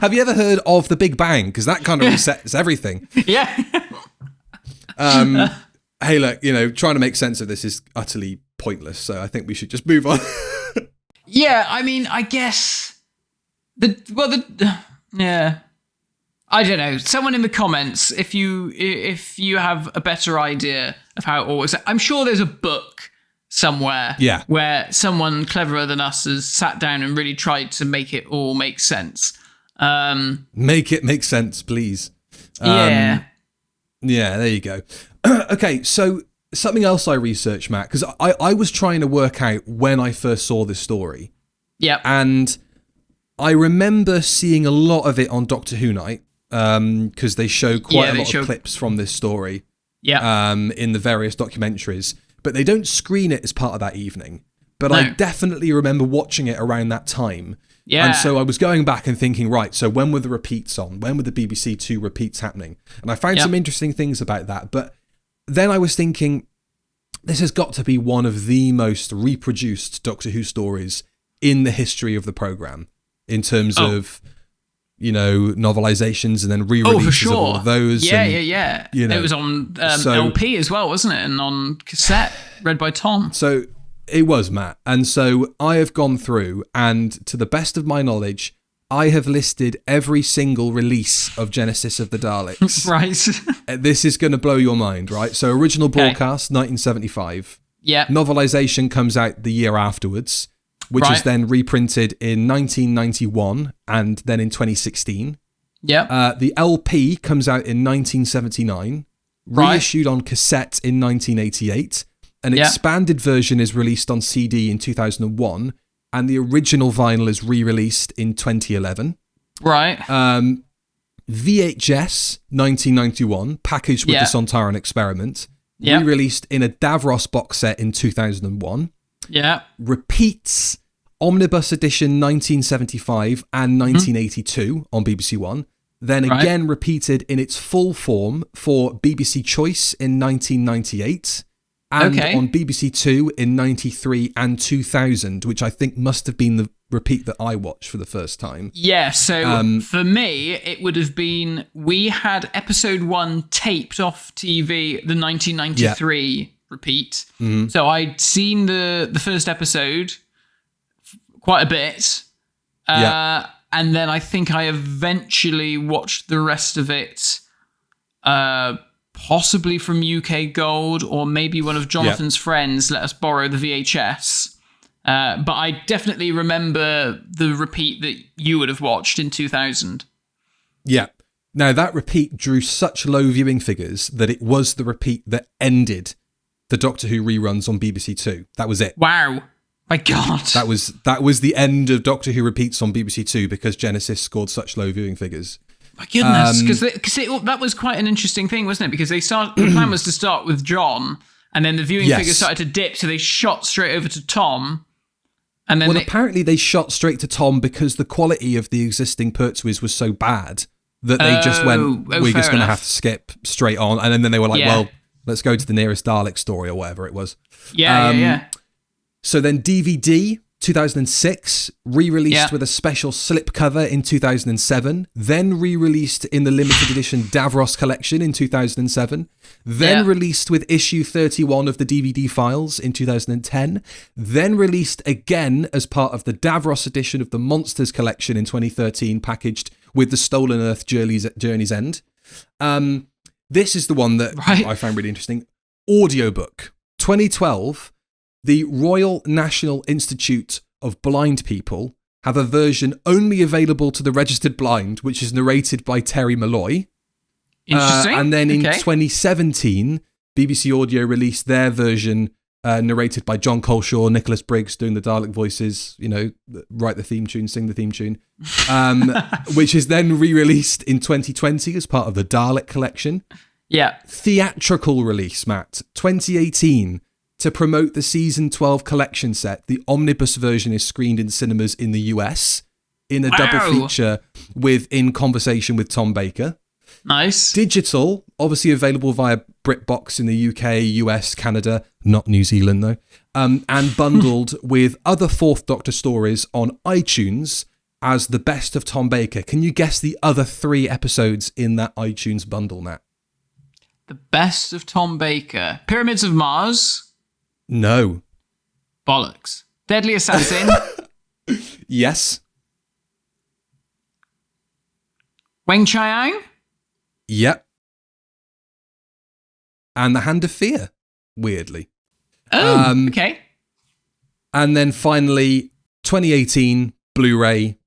Have you ever heard of the Big Bang? Because that kind of resets everything. Yeah. Hey, look, trying to make sense of this is utterly pointless. So I think we should just move on. Yeah, I mean, I guess yeah. I don't know. Someone in the comments, if you have a better idea of how it all works, I'm sure there's a book somewhere where someone cleverer than us has sat down and really tried to make it all make sense. Make it make sense, please. Yeah, there you go. Okay, so something else I researched, Matt, because I was trying to work out when I first saw this story. Yeah. And I remember seeing a lot of it on Doctor Who Night, because they show quite a lot of clips from this story in the various documentaries, but they don't screen it as part of that evening. But I definitely remember watching it around that time. Yeah. And so I was going back and thinking, right, so when were the repeats on? When were the BBC Two repeats happening? And I found some interesting things about that. But then I was thinking, this has got to be one of the most reproduced Doctor Who stories in the history of the programme, in terms of, novelizations and then re-releases of all of those. Yeah. It was on LP as well, wasn't it? And on cassette, read by Tom. So it was, Matt. And so I have gone through, and to the best of my knowledge, I have listed every single release of Genesis of the Daleks. Right. This is going to blow your mind, right? So original broadcast, 1975. Yeah. Novelisation comes out the year afterwards, which is then reprinted in 1991 and then in 2016. Yeah. The LP comes out in 1979, reissued on cassette in 1988. An expanded version is released on CD in 2001, and the original vinyl is re-released in 2011. Right. VHS, 1991, packaged with the Sontaran Experiment, re-released in a Davros box set in 2001. Yeah. Repeats, Omnibus Edition 1975 and 1982 on BBC One. Then again repeated in its full form for BBC Choice in 1998. And on BBC Two in 93 and 2000, which I think must have been the repeat that I watched for the first time. Yeah, so for me, it would have been, we had episode 1 taped off TV, the 1993 repeat. Mm-hmm. So I'd seen the first episode quite a bit. And then I think I eventually watched the rest of it possibly from UK Gold, or maybe one of Jonathan's friends let us borrow the VHS. But I definitely remember the repeat that you would have watched in 2000. Yeah. Now, that repeat drew such low viewing figures that it was the repeat that ended the Doctor Who reruns on BBC Two. That was it. Wow. My God. That was the end of Doctor Who Repeats on BBC Two because Genesis scored such low viewing figures. My goodness, because that was quite an interesting thing, wasn't it? Because the plan was to start with John, and then the viewing figures started to dip, so they shot straight over to Tom. And then apparently they shot straight to Tom because the quality of the existing Pertwees was so bad that they just went, we're just going to have to skip straight on. And then they were like, well, let's go to the nearest Dalek story or whatever it was. Yeah. So then DVD, 2006, re-released with a special slipcover in 2007, then re-released in the limited edition Davros collection in 2007, then released with issue 31 of the DVD files in 2010, then released again as part of the Davros edition of the Monsters collection in 2013, packaged with the Stolen Earth Journey's End. This is the one that I found really interesting. Audiobook, 2012. The Royal National Institute of Blind People have a version only available to the registered blind, which is narrated by Terry Malloy. Interesting. And then in 2017, BBC Audio released their version narrated by John Coleshaw, Nicholas Briggs doing the Dalek voices, write the theme tune, sing the theme tune, which is then re-released in 2020 as part of the Dalek collection. Yeah. Theatrical release, Matt, 2018. To promote the season 12 collection set, the omnibus version is screened in cinemas in the US in a double feature with In Conversation with Tom Baker. Nice. Digital, obviously available via BritBox in the UK, US, Canada, not New Zealand though, and bundled with other Fourth Doctor stories on iTunes as the best of Tom Baker. Can you guess the other 3 episodes in that iTunes bundle, Matt? The best of Tom Baker. Pyramids of Mars. No. Bollocks. Deadly Assassin. Yes. Weng Chiang. Yep. And The Hand of Fear, weirdly. Oh, okay. And then finally, 2018, Blu-ray,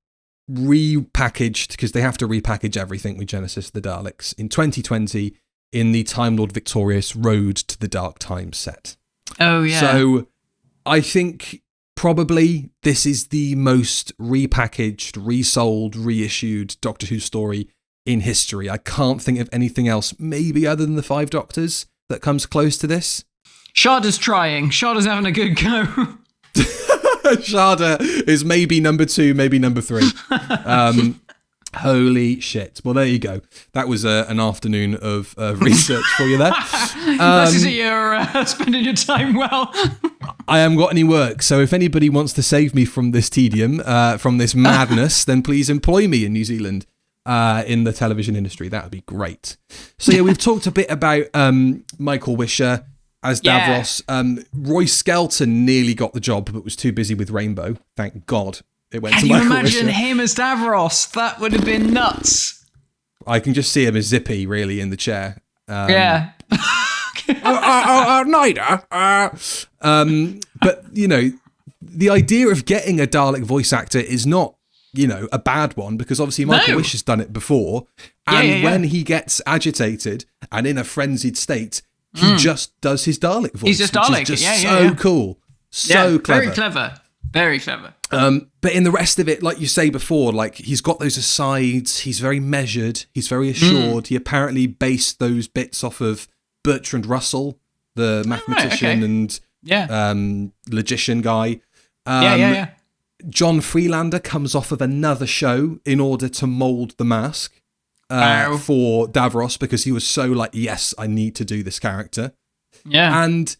repackaged, because they have to repackage everything with Genesis the Daleks, in 2020 in the Time Lord Victorious Road to the Dark Times set. Oh, yeah. So I think probably this is the most repackaged, resold, reissued Doctor Who story in history. I can't think of anything else, maybe other than the 5 Doctors, that comes close to this. Shada's trying. Shada's having a good go. Shada is maybe number 2, maybe number 3. Holy shit. Well, there you go. That was an afternoon of research for you there. This is you're spending your time well. I haven't got any work, so if anybody wants to save me from this tedium, from this madness, then please employ me in New Zealand in the television industry. That would be great. So yeah, we've talked a bit about Michael Wisher as Davros. Roy Skelton nearly got the job, but was too busy with Rainbow. Thank God. Can you imagine him as Davros? That would have been nuts. I can just see him as Zippy, really, in the chair. Yeah. Nida. But, the idea of getting a Dalek voice actor is not, a bad one, because obviously Michael Wish has done it before. And when he gets agitated and in a frenzied state, he just does his Dalek voice. He's just Dalek. Which is just so cool. So clever. Very clever. Very clever. But in the rest of it, like you say before, like he's got those asides, he's very measured, he's very assured. He apparently based those bits off of Bertrand Russell, the mathematician and logician guy. John Freelander comes off of another show in order to mould the mask for Davros, because he was so like, yes, I need to do this character. Yeah. And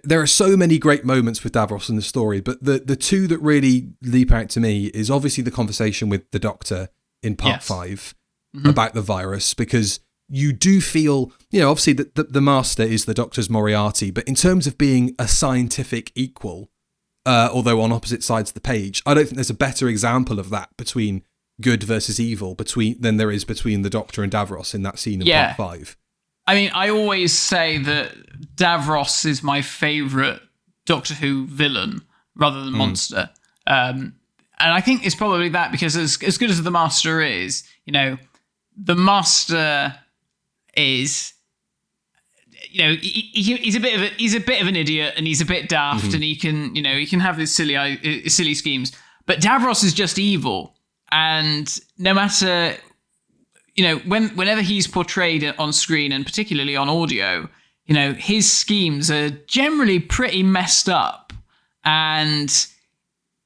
there are so many great moments with Davros in the story, but the 2 that really leap out to me is obviously the conversation with the Doctor in part 5 about the virus, because you do feel, obviously the Master is the Doctor's Moriarty, but in terms of being a scientific equal, although on opposite sides of the page, I don't think there's a better example of that between good versus evil than there is between the Doctor and Davros in that scene in part 5. I mean, I always say that Davros is my favourite Doctor Who villain rather than monster. And I think it's probably that, because as good as the Master is, the Master is, he's a bit of an idiot, and he's a bit daft, and he can have his silly schemes. But Davros is just evil, and no matter whenever he's portrayed on screen, and particularly on audio, his schemes are generally pretty messed up, and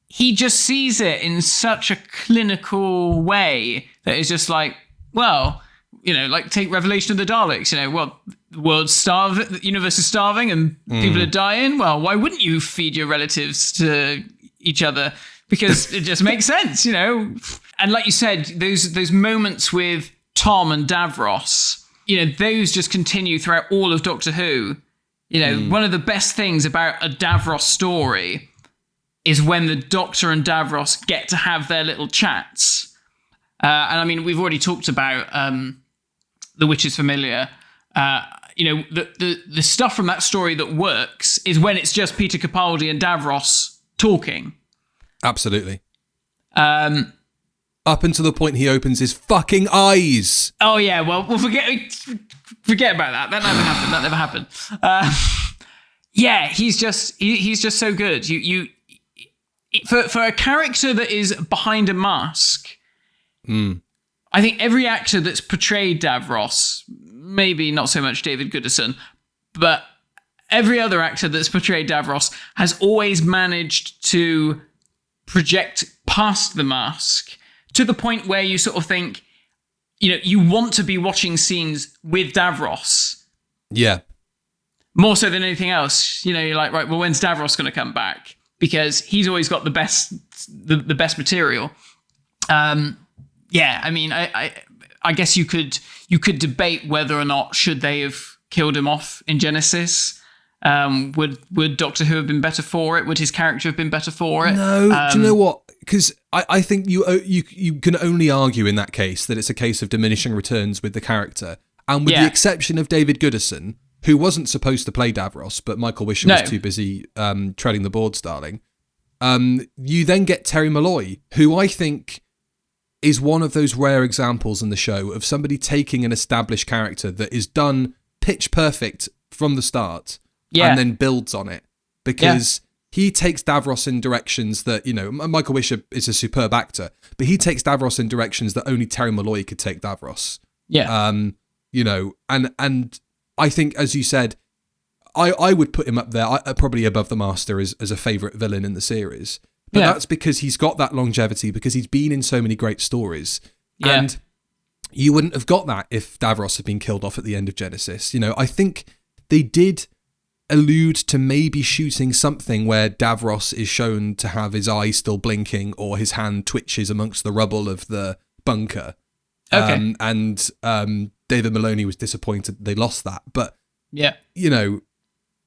he just sees it in such a clinical way that it's just like, well, like take Revelation of the Daleks, the world's starving, the universe is starving, and people are dying. Well, why wouldn't you feed your relatives to each other? Because it just makes sense, And like you said, those moments with Tom and Davros, those just continue throughout all of Doctor Who. One of the best things about a Davros story is when the Doctor and Davros get to have their little chats. And I mean, we've already talked about The Witch is Familiar. The stuff from that story that works is when it's just Peter Capaldi and Davros talking. Absolutely. Up until the point he opens his fucking eyes. Oh yeah, well forget about that. That never happened. Yeah, he's just so good. For a character that is behind a mask, I think every actor that's portrayed Davros, maybe not so much David Goodison, but every other actor that's portrayed Davros has always managed to project past the mask to the point where you sort of think, you want to be watching scenes with Davros. Yeah. More so than anything else. You're like, right, well, when's Davros going to come back? Because he's always got the best material. Yeah, I mean, I guess you could debate whether or not should they have killed him off in Genesis. Would Doctor Who have been better for it? Would his character have been better for it? No, do you know what? Because I think you can only argue in that case that it's a case of diminishing returns with the character. And with the exception of David Goodison, who wasn't supposed to play Davros, but Michael Wisher was too busy treading the boards, darling. You then get Terry Malloy, who I think is one of those rare examples in the show of somebody taking an established character that is done pitch perfect from the start and then builds on it. Because he takes Davros in directions that, Michael Wisher is a superb actor, but he takes Davros in directions that only Terry Malloy could take Davros. Yeah. And I think, as you said, I would put him up there, probably above the Master as a favourite villain in the series. But that's because he's got that longevity, because he's been in so many great stories. Yeah. And you wouldn't have got that if Davros had been killed off at the end of Genesis. I think they did allude to maybe shooting something where Davros is shown to have his eye still blinking or his hand twitches amongst the rubble of the bunker. Okay. David Maloney was disappointed they lost that. But,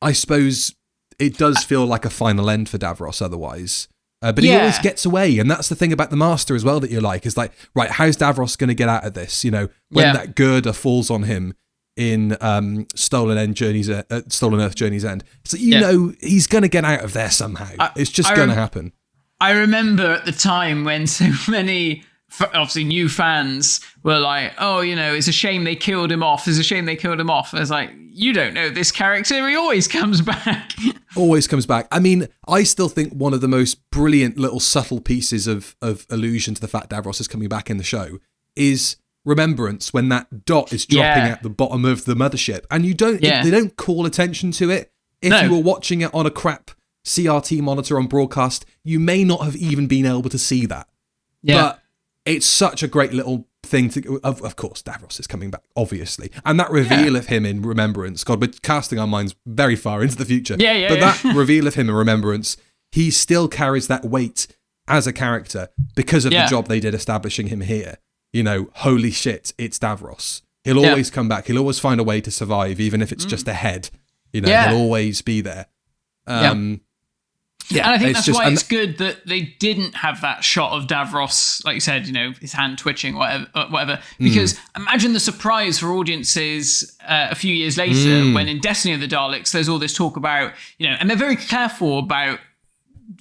I suppose it does feel like a final end for Davros otherwise. But he always gets away. And that's the thing about the Master as well that you like, is like, right, how's Davros going to get out of this? When that girder falls on him in Stolen Earth Journey's End. So he's going to get out of there somehow. It's just going to happen. I remember at the time when so many, obviously new fans were like, oh, it's a shame they killed him off. It's a shame they killed him off. I was like, you don't know this character. He always comes back. Always comes back. I mean, I still think one of the most brilliant little subtle pieces of allusion to the fact Davros is coming back in the show is Remembrance, when that dot is dropping at the bottom of the mothership, and they don't call attention to it. If you were watching it on a crap CRT monitor on broadcast, you may not have even been able to see that. Yeah. But it's such a great little thing to. Of course, Davros is coming back, obviously, and that reveal of him in Remembrance. God, we're casting our minds very far into the future. But that reveal of him in Remembrance, he still carries that weight as a character because of the job they did establishing him here. Holy shit, it's Davros. He'll always come back. He'll always find a way to survive, even if it's just a head. He'll always be there. And I think that's why it's good that they didn't have that shot of Davros, like you said, his hand twitching, whatever. Because imagine the surprise for audiences a few years later when in Destiny of the Daleks, there's all this talk about, and they're very careful about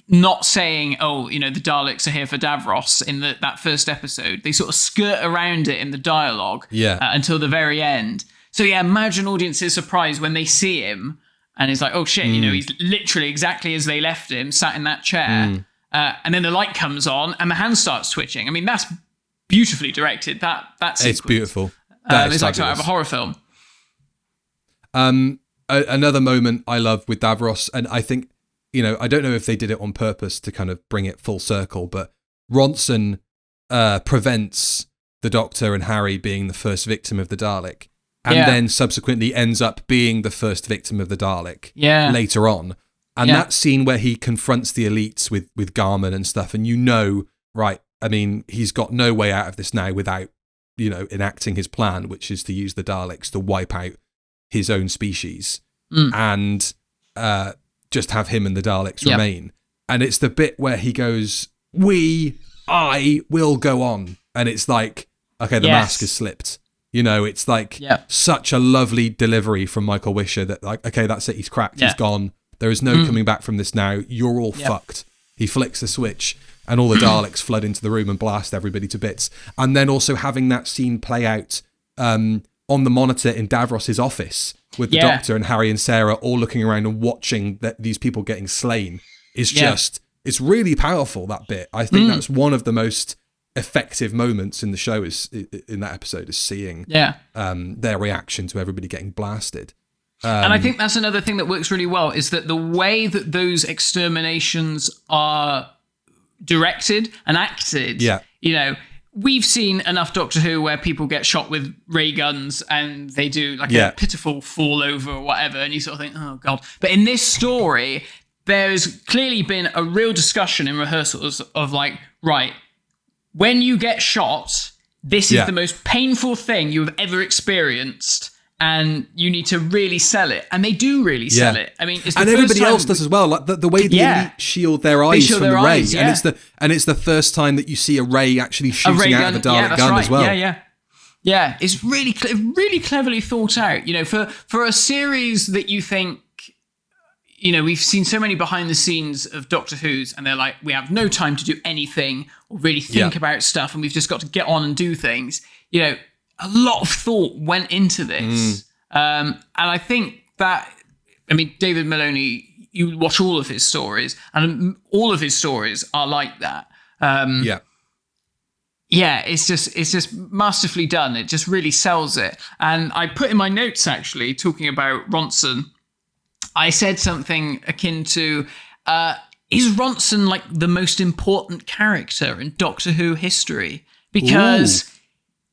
not saying, the Daleks are here for Davros in that first episode. They sort of skirt around it in the dialogue until the very end So yeah, imagine audiences' surprise when they see him and it's like, oh shit, he's literally exactly as they left him, sat in that chair. And then the light comes on and the hand starts twitching. I mean, that's beautifully directed. That sequence. It's beautiful. It's like out of a horror film. Another moment I love with Davros, and I think, I don't know if they did it on purpose to kind of bring it full circle, but Ronson prevents the Doctor and Harry being the first victim of the Dalek, and then subsequently ends up being the first victim of the Dalek later on. And that scene where he confronts the elites with Garman and stuff, and right, I mean, he's got no way out of this now without, enacting his plan, which is to use the Daleks to wipe out his own species and just have him and the Daleks remain. And it's the bit where he goes, I will go on. And it's like, okay, the mask has slipped. It's like such a lovely delivery from Michael Wisher that like, okay, that's it. He's cracked. He's gone. There is no coming back from this now. You're all fucked. He flicks the switch and all the Daleks flood into the room and blast everybody to bits. And then also having that scene play out on the monitor in Davros's office with the Doctor and Harry and Sarah all looking around and watching these people getting slain is just, it's really powerful, that bit. I think that's one of the most effective moments in the show in that episode is seeing their reaction to everybody getting blasted. And I think that's another thing that works really well is that the way that those exterminations are directed and acted, we've seen enough Doctor Who where people get shot with ray guns and they do like a pitiful fall over or whatever, and you sort of think, oh God. But in this story, there's clearly been a real discussion in rehearsals of like, right, when you get shot, this is the most painful thing you have ever experienced, and you need to really sell it. And they do really sell it. I mean, it's the and first everybody time else does as well. Like the way the elite shield their eyes from the ray, and it's the first time that you see a ray actually shooting out of a Dalek gun as well. Yeah. It's really, really cleverly thought out. For a series that you think, we've seen so many behind the scenes of Doctor Who's, and they're like, we have no time to do anything or really think about stuff, and we've just got to get on and do things. A lot of thought went into this. And I think that, David Maloney, you watch all of his stories, and all of his stories are like that. It's just masterfully done. It just really sells it. And I put in my notes, actually, talking about Ronson, I said something akin to, is Ronson like the most important character in Doctor Who history? Because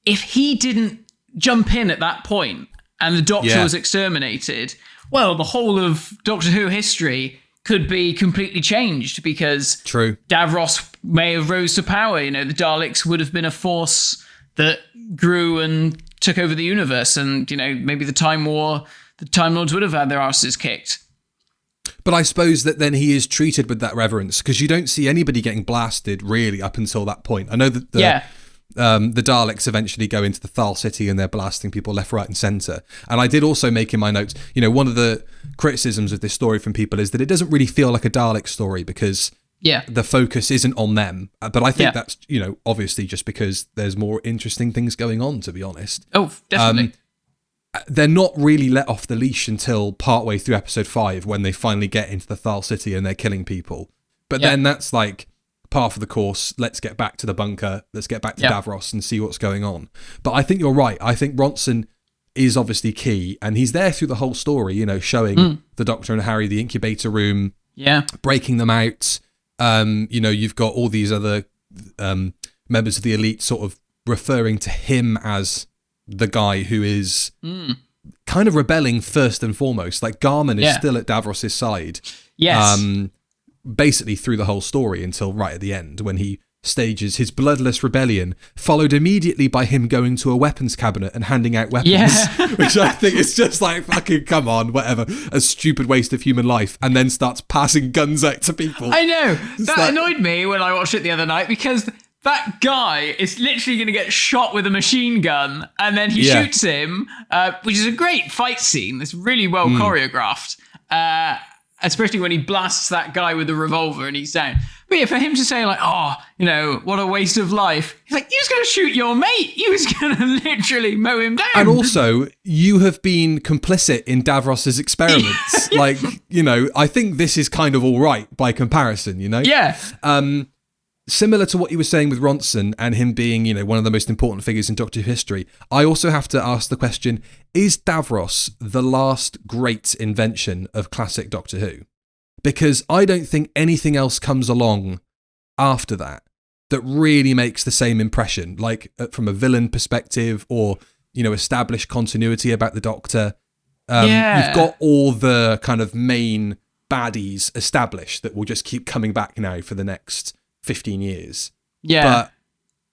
if he didn't jump in at that point and the Doctor was exterminated, well, the whole of Doctor Who history could be completely changed, because Davros may have rose to power. The Daleks would have been a force that grew and took over the universe, and maybe the Time War, the Time Lords would have had their asses kicked. But I suppose that then he is treated with that reverence, because you don't see anybody getting blasted really up until that point. I know that the Daleks eventually go into the Thal City and they're blasting people left, right and centre. And I did also make in my notes, one of the criticisms of this story from people is that it doesn't really feel like a Dalek story because the focus isn't on them. But I think that's, obviously just because there's more interesting things going on, to be honest. Oh, definitely. They're not really let off the leash until partway through episode 5 when they finally get into the Thal City and they're killing people. But then that's like par for the course. Let's get back to the bunker. Let's get back to Davros and see what's going on. But I think you're right. I think Ronson is obviously key, and he's there through the whole story, showing the Doctor and Harry the incubator room, breaking them out. You've got all these other members of the elite sort of referring to him as the guy who is kind of rebelling first and foremost. Like Garman is still at Davros's side. Yes. Basically through the whole story until right at the end when he stages his bloodless rebellion, followed immediately by him going to a weapons cabinet and handing out weapons, which I think is just like, fucking come on, whatever, a stupid waste of human life, and then starts passing guns out to people. I know. That annoyed me when I watched it the other night, because that guy is literally going to get shot with a machine gun, and then he shoots him, which is a great fight scene. It's really well choreographed. especially when he blasts that guy with the revolver and he's down. But yeah, for him to say like, oh, what a waste of life. He's like, he was going to shoot your mate. He was going to literally mow him down. And also, you have been complicit in Davros's experiments. Like, I think this is kind of all right by comparison, Yeah. Similar to what you were saying with Ronson and him being, one of the most important figures in Doctor Who history, I also have to ask the question, is Davros the last great invention of classic Doctor Who? Because I don't think anything else comes along after that really makes the same impression, like from a villain perspective or, established continuity about the Doctor. You've got all the kind of main baddies established that will just keep coming back now for the next 15 years. Yeah. But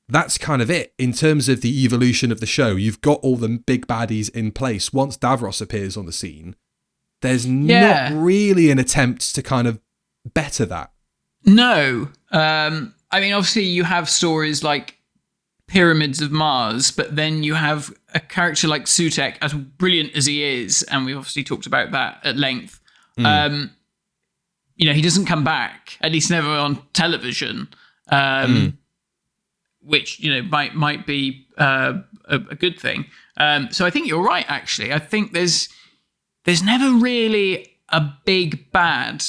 that's kind of it. In terms of the evolution of the show, you've got all the big baddies in place. Once Davros appears on the scene, there's not really an attempt to kind of better that. No. Obviously you have stories like Pyramids of Mars, but then you have a character like Sutekh, as brilliant as he is, and we've obviously talked about that at length. He doesn't come back, at least never on television, which, might be a good thing. So I think you're right, actually. I think there's never really a big bad.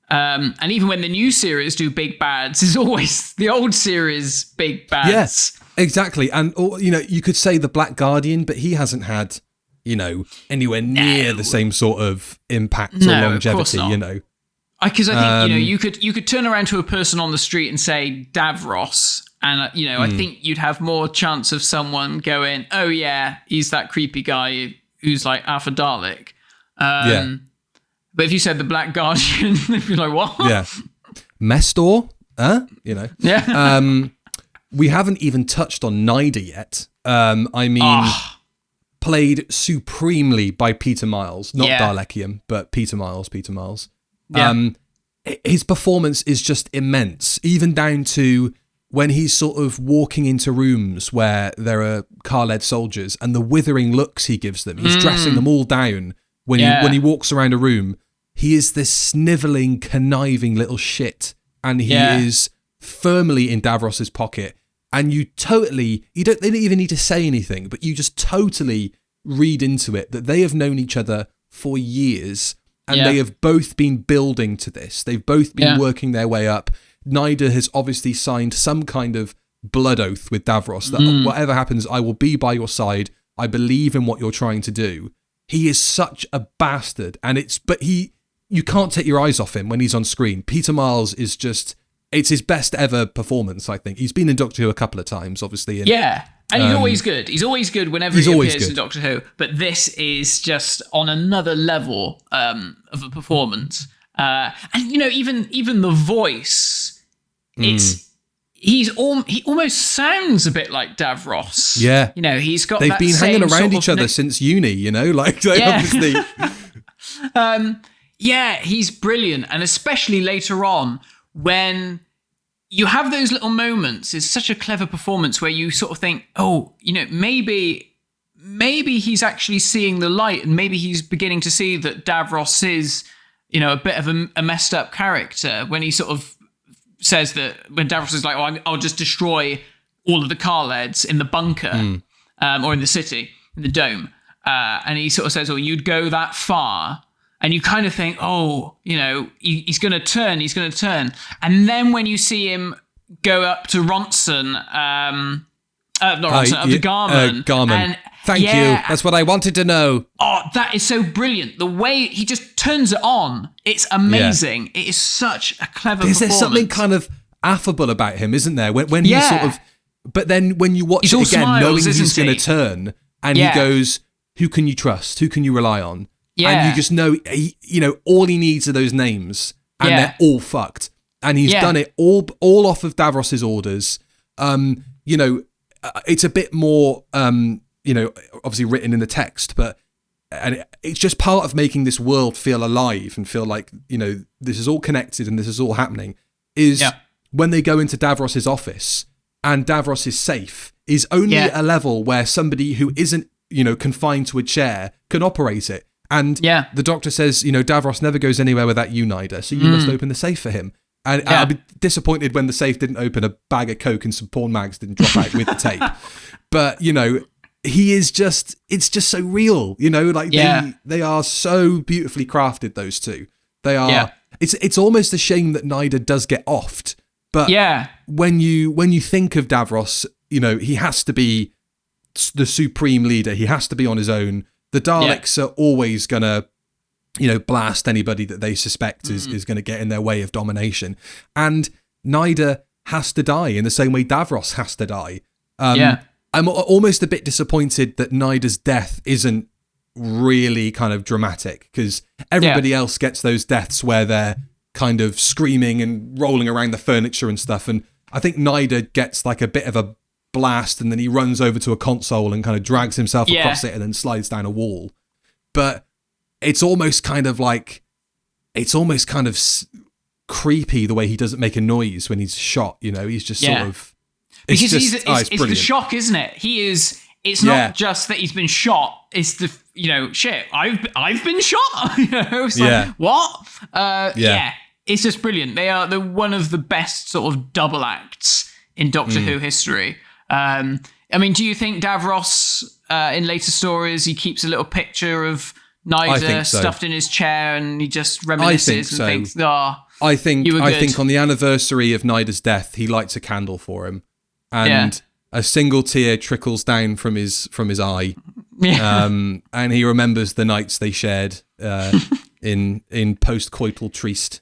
And even when the new series do big bads, there's always the old series big bads. Yes, exactly. And, you could say the Black Guardian, but he hasn't had, anywhere near the same sort of impact or longevity, Because I think, you could turn around to a person on the street and say Davros, and, I think you'd have more chance of someone going, oh, yeah, he's that creepy guy who's like Alpha Dalek. But if you said the Black Guardian, if you're like, what? Yeah. Mestor? Yeah. We haven't even touched on Nida yet. Played supremely by Peter Miles. Not Dalekian, but Peter Miles. Yeah. His performance is just immense, even down to when he's sort of walking into rooms where there are Khaled soldiers and the withering looks he gives them. He's dressing them all down when he walks around a room. He is this snivelling, conniving little shit, and he is firmly in Davros's pocket. And they don't even need to say anything, but you just totally read into it that they have known each other for years, and they have both been building to this. They've both been working their way up. Nida has obviously signed some kind of blood oath with Davros that whatever happens, I will be by your side. I believe in what you're trying to do. He is such a bastard, you can't take your eyes off him when he's on screen. Peter Miles is it's his best ever performance, I think. He's been in Doctor Who a couple of times, obviously. And he's always good. He's always good whenever he appears in Doctor Who. But this is just on another level of a performance. And, even the voice, he almost sounds a bit like Davros. Yeah. He's got They've that been hanging same around each other since uni, obviously... he's brilliant. And especially later on, when you have those little moments, it's such a clever performance where you sort of think, oh, maybe he's actually seeing the light, and maybe he's beginning to see that Davros is, a bit of a messed up character, when he sort of says that, when Davros is like, oh, I'll just destroy all of the Khaleds in the bunker, or in the city, in the dome. And he sort of says, oh, you'd go that far. And you kind of think, oh, he's going to turn. And then when you see him go up to Ronson, the Garman. And, Thank you. That's what I wanted to know. Oh, that is so brilliant. The way he just turns it on, it's amazing. It is such a clever performance. There's something kind of affable about him, isn't there? When he sort of... But then when you watch it again, smiles, knowing he's going to turn, and he goes, who can you trust? Who can you rely on? Yeah. And you just know, all he needs are those names, and they're all fucked. And he's done it all off of Davros's orders. It's a bit more, obviously written in the text, but it's just part of making this world feel alive and feel like, this is all connected and this is all happening, is when they go into Davros's office and Davros is safe, is only a level where somebody who isn't, confined to a chair can operate it. And the Doctor says, Davros never goes anywhere without you, Nyder, so you must open the safe for him. And I'd be disappointed when the safe didn't open, a bag of Coke and some porn mags didn't drop out with the tape. But, he is just, it's just so real, they are so beautifully crafted, those two. They are, it's almost a shame that Nyder does get offed. But when you think of Davros, he has to be the supreme leader. He has to be on his own. The Daleks are always going to, blast anybody that they suspect is going to get in their way of domination. And Nyder has to die in the same way Davros has to die. I'm almost a bit disappointed that Nyder's death isn't really kind of dramatic, because everybody else gets those deaths where they're kind of screaming and rolling around the furniture and stuff. And I think Nyder gets like a bit of a blast, and then he runs over to a console and kind of drags himself across it and then slides down a wall. But it's almost kind of creepy the way he doesn't make a noise when he's shot. He's just sort of, because it's the shock, isn't it? It's not just that he's been shot. It's the, shit, I've been shot. It's like, what? It's just brilliant. They're one of the best sort of double acts in Doctor Who history. Do you think Davros, in later stories, he keeps a little picture of Nyder stuffed in his chair and he just reminisces and thinks, I think on the anniversary of Nyder's death, he lights a candle for him, and a single tear trickles down from his eye, and he remembers the nights they shared in post-coital tryst.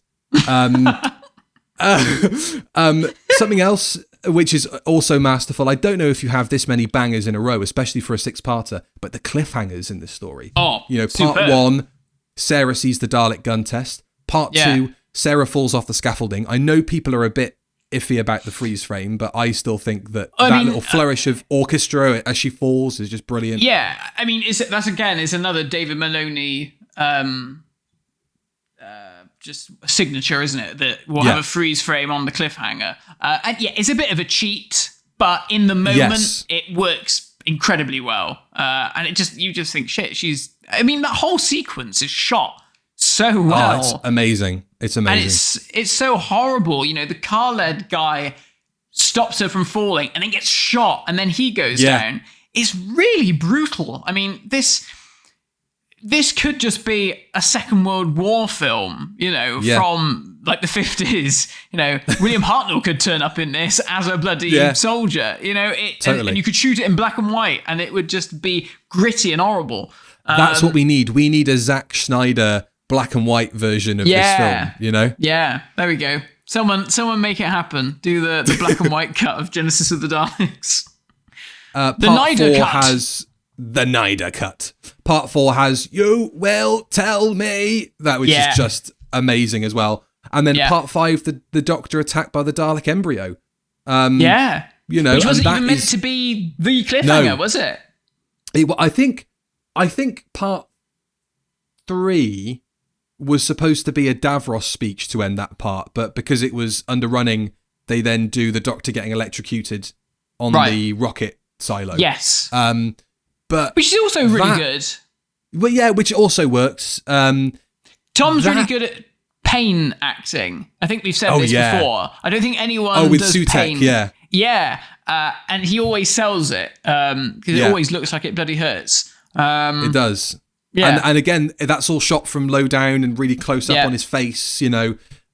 Something else which is also masterful. I don't know if you have this many bangers in a row, especially for a 6-parter, but the cliffhangers in this story. Part 1, Sarah sees the Dalek gun test. Part 2, Sarah falls off the scaffolding. I know people are a bit iffy about the freeze frame, but I still think that little flourish of orchestra as she falls is just brilliant. Yeah, that's another David Maloney just signature, isn't it? That we'll have a freeze frame on the cliffhanger. And it's a bit of a cheat, but in the moment, it works incredibly well. And you just think, shit, that whole sequence is shot so well. It's amazing. It's amazing. And it's so horrible. The car-led guy stops her from falling and then gets shot, and then he goes down. It's really brutal. This could just be a Second World War film, from like the 50s. William Hartnell could turn up in this as a bloody soldier, totally. And you could shoot it in black and white and it would just be gritty and horrible. That's what we need. We need a Zack Snyder black and white version of this film, Yeah, there we go. Someone make it happen. Do the black and white cut of Genesis of the Daleks. The Nyder cut has... The Nyder cut. Part 4 has You Will Tell Me, which is just amazing as well. And then Part 5, the Doctor attacked by the Dalek embryo. Which wasn't even meant to be the cliffhanger, was it? I think Part 3 was supposed to be a Davros speech to end that part, but because it was underrunning, they then do the Doctor getting electrocuted on the rocket silo. Yes. But which is also really good. Well, yeah, which also works. Tom's really good at pain acting. I think we've said this before. I don't think anyone with does Sutek, pain. Yeah, and he always sells it because it always looks like it bloody hurts. It does. Yeah. And again, that's all shot from low down and really close up on his face,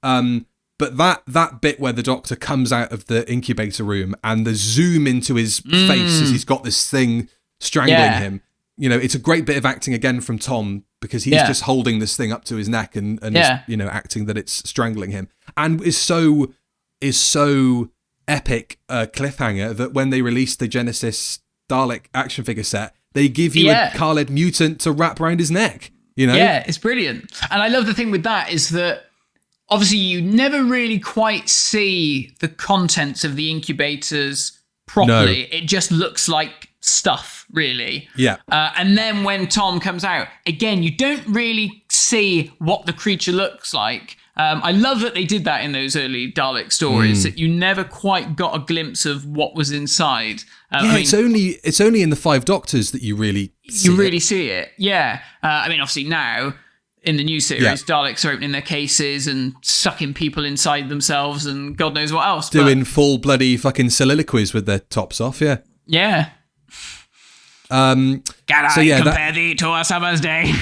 But that bit where the Doctor comes out of the incubator room and the zoom into his face as he's got this thing strangling him, it's a great bit of acting again from Tom, because he's just holding this thing up to his neck and is, acting that it's strangling him, and is so epic a cliffhanger that when they released the Genesis Dalek action figure set, they give you a Khaled mutant to wrap around his neck. Yeah, it's brilliant. And I love the thing with that is that obviously you never really quite see the contents of the incubators properly. No. It just looks like stuff, really. Yeah. And then when Tom comes out, again, you don't really see what the creature looks like. I love that they did that in those early Dalek stories, that you never quite got a glimpse of what was inside. It's only in the Five Doctors that you really see it. Yeah. Obviously now, in the new series, Daleks are opening their cases and sucking people inside themselves and God knows what else. Doing full bloody fucking soliloquies with their tops off, yeah. Yeah. Can I compare thee to a summer's day?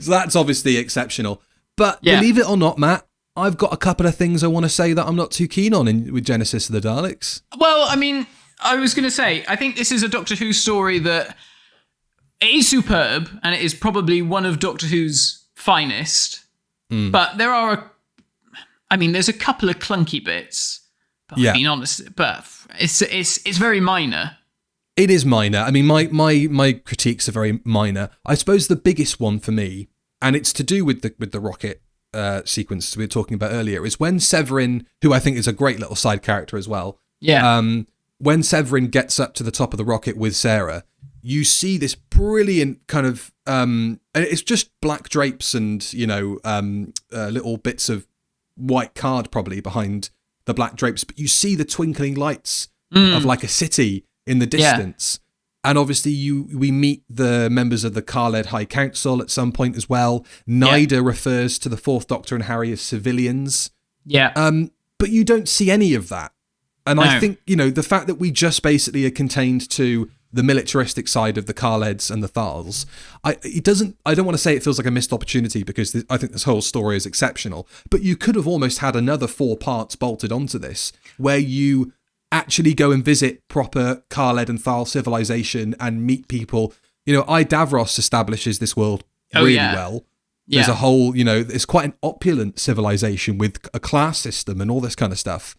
So that's obviously exceptional. But believe it or not, Matt, I've got a couple of things I want to say that I'm not too keen on with Genesis of the Daleks. Well, I was going to say, I think this is a Doctor Who story that it is superb, and it is probably one of Doctor Who's finest. But there are, there's a couple of clunky bits. But being honest, but it's very minor. It is minor. My critiques are very minor. I suppose the biggest one for me, and it's to do with the rocket sequence we were talking about earlier, is when Severin, who I think is a great little side character as well, when Severin gets up to the top of the rocket with Sarah, you see this brilliant kind of, and it's just black drapes and, little bits of white card probably behind the black drapes, but you see the twinkling lights of like a city in the distance. And obviously we meet the members of the Khaled High Council at some point as well. Nyder refers to the Fourth Doctor and Harry as civilians. But you don't see any of that. And I think, the fact that we just basically are contained to the militaristic side of the Khaleds and the Thals, I don't want to say it feels like a missed opportunity because I think this whole story is exceptional, but you could have almost had another 4 parts bolted onto this where you actually go and visit proper Khaled and Thal civilization and meet people. Davros establishes this world really well. There's a whole, it's quite an opulent civilization with a class system and all this kind of stuff.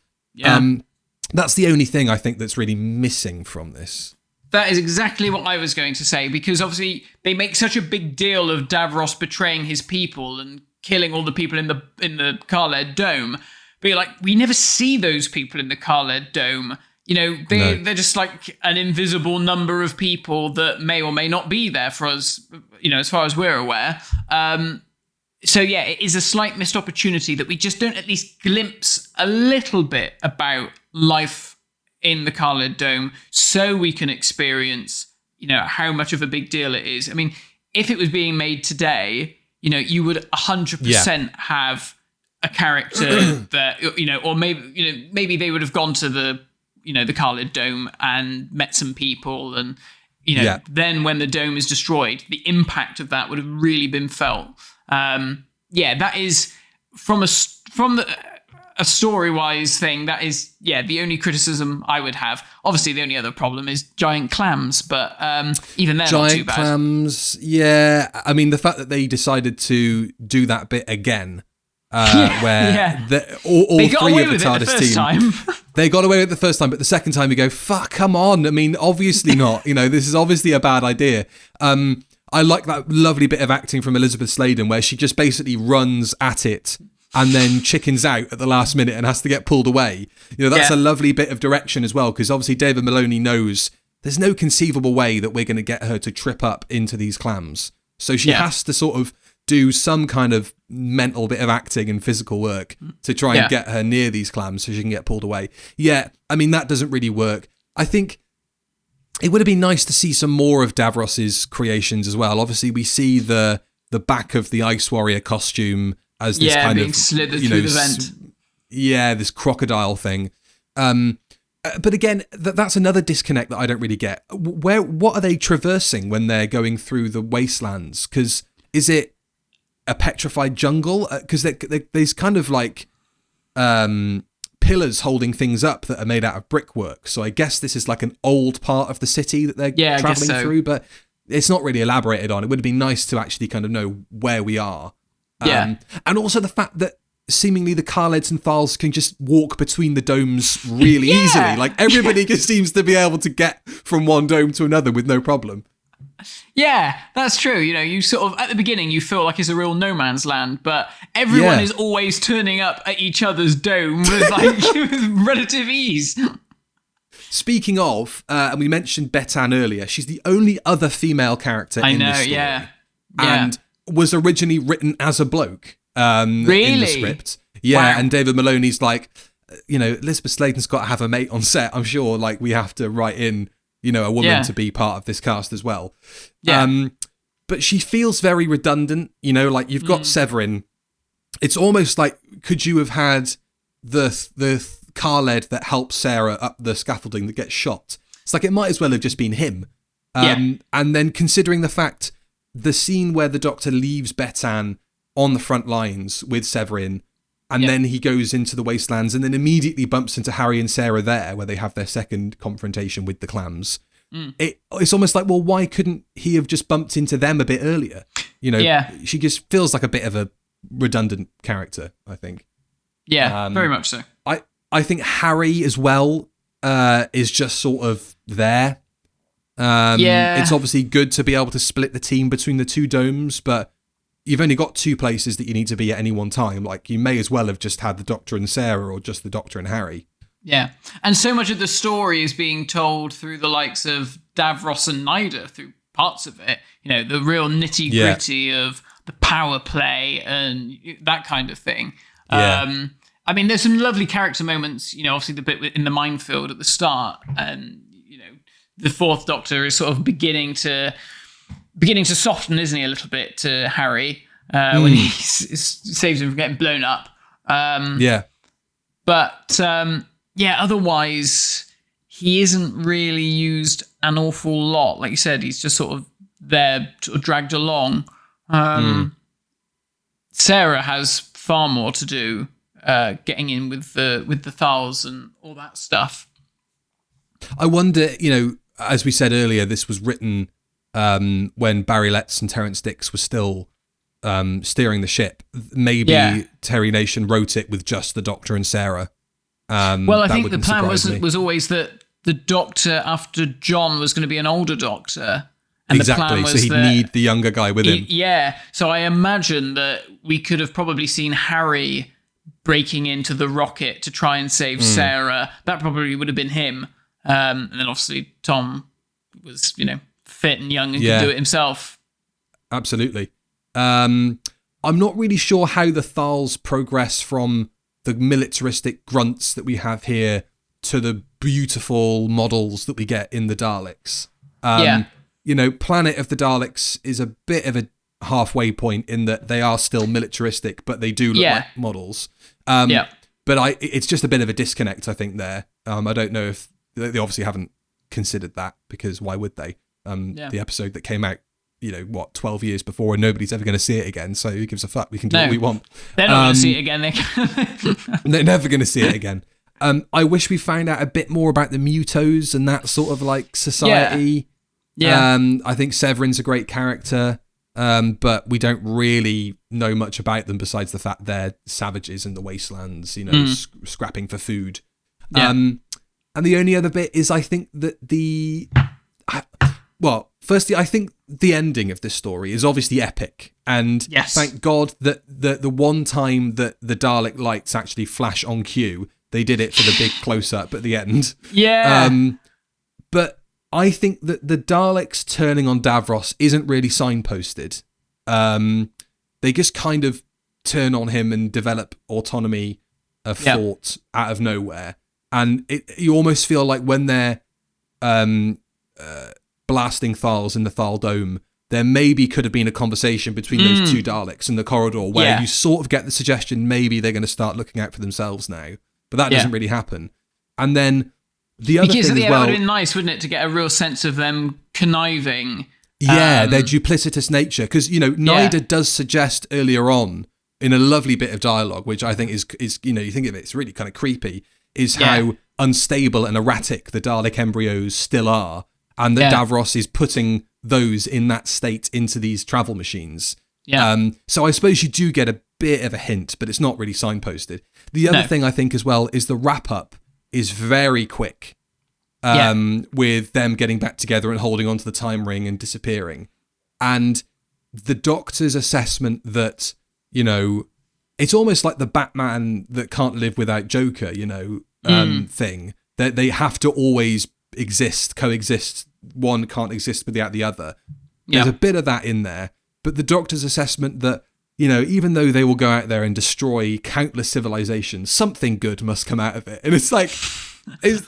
That's the only thing I think that's really missing from this. That is exactly what I was going to say, because obviously they make such a big deal of Davros betraying his people and killing all the people in the Khaled Dome. But you're like, we never see those people in the Khaled Dome. They're just like an invisible number of people that may or may not be there for us, as far as we're aware. It is a slight missed opportunity that we just don't at least glimpse a little bit about life in the Khaled Dome so we can experience, how much of a big deal it is. If it was being made today, you would 100% have a character that, or maybe they would have gone to the Khaled Dome and met some people and, then when the dome is destroyed, the impact of that would have really been felt. That is from a story-wise thing, that is, the only criticism I would have. Obviously, the only other problem is giant clams, but even they're not too bad. Giant clams, the fact that they decided to do that bit again, where all three of the TARDIS team, they got away with it the first time, but the second time you go, fuck, come on. Obviously not. This is obviously a bad idea. I like that lovely bit of acting from Elizabeth Sladen where she just basically runs at it and then chickens out at the last minute and has to get pulled away. That's a lovely bit of direction as well, because obviously David Maloney knows there's no conceivable way that we're going to get her to trip up into these clams. So she has to sort of do some kind of mental bit of acting and physical work to try and get her near these clams so she can get pulled away. That doesn't really work. I think it would have been nice to see some more of Davros's creations as well. Obviously, we see the back of the Ice Warrior costume as this kind being of slithered through the vent. This crocodile thing. But again, that's another disconnect that I don't really get. What are they traversing when they're going through the wastelands? Because is it a petrified jungle? Because there's kind of like pillars holding things up that are made out of brickwork. So I guess this is like an old part of the city that they're traveling through, but it's not really elaborated on. It would have been nice to actually kind of know where we are. And also the fact that seemingly the Khaleds and Thals can just walk between the domes really easily. Like everybody just seems to be able to get from one dome to another with no problem. Yeah, that's true. You sort of, at the beginning, you feel like it's a real no man's land, but everyone is always turning up at each other's dome with with relative ease. Speaking of, and we mentioned Betan earlier, she's the only other female character in this story. And was originally written as a bloke. Really? in the script. Yeah, Wow. and David Maloney's like, Elizabeth Sladen's got to have a mate on set. I'm sure, like, we have to write in, a woman to be part of this cast as well. Yeah. But she feels very redundant, like you've got Severin. It's almost like, could you have had the car lead that helps Sarah up the scaffolding that gets shot? It's like, it might as well have just been him. And then considering the fact, the scene where the Doctor leaves Betan on the front lines with Severin, and then he goes into the wastelands and then immediately bumps into Harry and Sarah there, where they have their second confrontation with the clams. It's almost like, well, why couldn't he have just bumped into them a bit earlier? She just feels like a bit of a redundant character, I think. Yeah, very much so. I think Harry as well is just sort of there. It's obviously good to be able to split the team between the two domes, but you've only got two places that you need to be at any one time. Like, you may as well have just had the Doctor and Sarah, or just the Doctor and Harry. Yeah. And so much of the story is being told through the likes of Davros and Nyder, through parts of it. The real nitty gritty of the power play and that kind of thing. Yeah. I mean, there's some lovely character moments, obviously the bit in the minefield at the start, and, the Fourth Doctor is sort of beginning to soften, isn't he, a little bit to Harry when he saves him from getting blown up. But otherwise he isn't really used an awful lot. Like you said, he's just sort of there, sort of dragged along. Sarah has far more to do, getting in with the Thals and all that stuff. I wonder, as we said earlier, this was written when Barry Letts and Terence Dicks were still steering the ship. Maybe Terry Nation wrote it with just the Doctor and Sarah. Well, I think the plan was always that the Doctor after John was going to be an older Doctor. And exactly, the plan was so he'd need the younger guy with him. Yeah, so I imagine that we could have probably seen Harry breaking into the rocket to try and save Sarah. That probably would have been him. And then obviously Tom was, fit and young and could do it himself. Absolutely. I'm not really sure how the Thals progress from the militaristic grunts that we have here to the beautiful models that we get in the Daleks. Planet of the Daleks is a bit of a halfway point in that they are still militaristic, but they do look like models. But it's just a bit of a disconnect, I think, there. I don't know if they obviously haven't considered that, because why would they? The episode that came out, 12 years before, and nobody's ever going to see it again, so who gives a fuck? We can do what we want. They're not going to see it again. They're never going to see it again. I wish we found out a bit more about the Mutos and that sort of like society. I think Severin's a great character, but we don't really know much about them besides the fact they're savages in the wastelands, scrapping for food. And the only other bit is, I think that firstly, I think the ending of this story is obviously epic. And thank God that the one time that the Dalek lights actually flash on cue, they did it for the big close-up at the end. But I think that the Daleks turning on Davros isn't really signposted. They just kind of turn on him and develop autonomy of thought out of nowhere. And you almost feel like when they're blasting Thals in the Thal Dome, there maybe could have been a conversation between those two Daleks in the corridor where you sort of get the suggestion maybe they're going to start looking out for themselves now. But that doesn't really happen. And then the other thing as well... that would have been nice, wouldn't it, to get a real sense of them conniving. Their duplicitous nature. Because, Nyder does suggest earlier on, in a lovely bit of dialogue, which I think is you think of it, it's really kind of creepy, is how unstable and erratic the Dalek embryos still are, and that Davros is putting those in that state into these travel machines. So I suppose you do get a bit of a hint, but it's not really signposted. The other thing I think as well is the wrap-up is very quick, with them getting back together and holding onto the time ring and disappearing. And the Doctor's assessment that, it's almost like the Batman that can't live without Joker, thing. That they have to always coexist. One can't exist without the other. There's a bit of that in there. But the Doctor's assessment that, even though they will go out there and destroy countless civilizations, something good must come out of it. And it's like,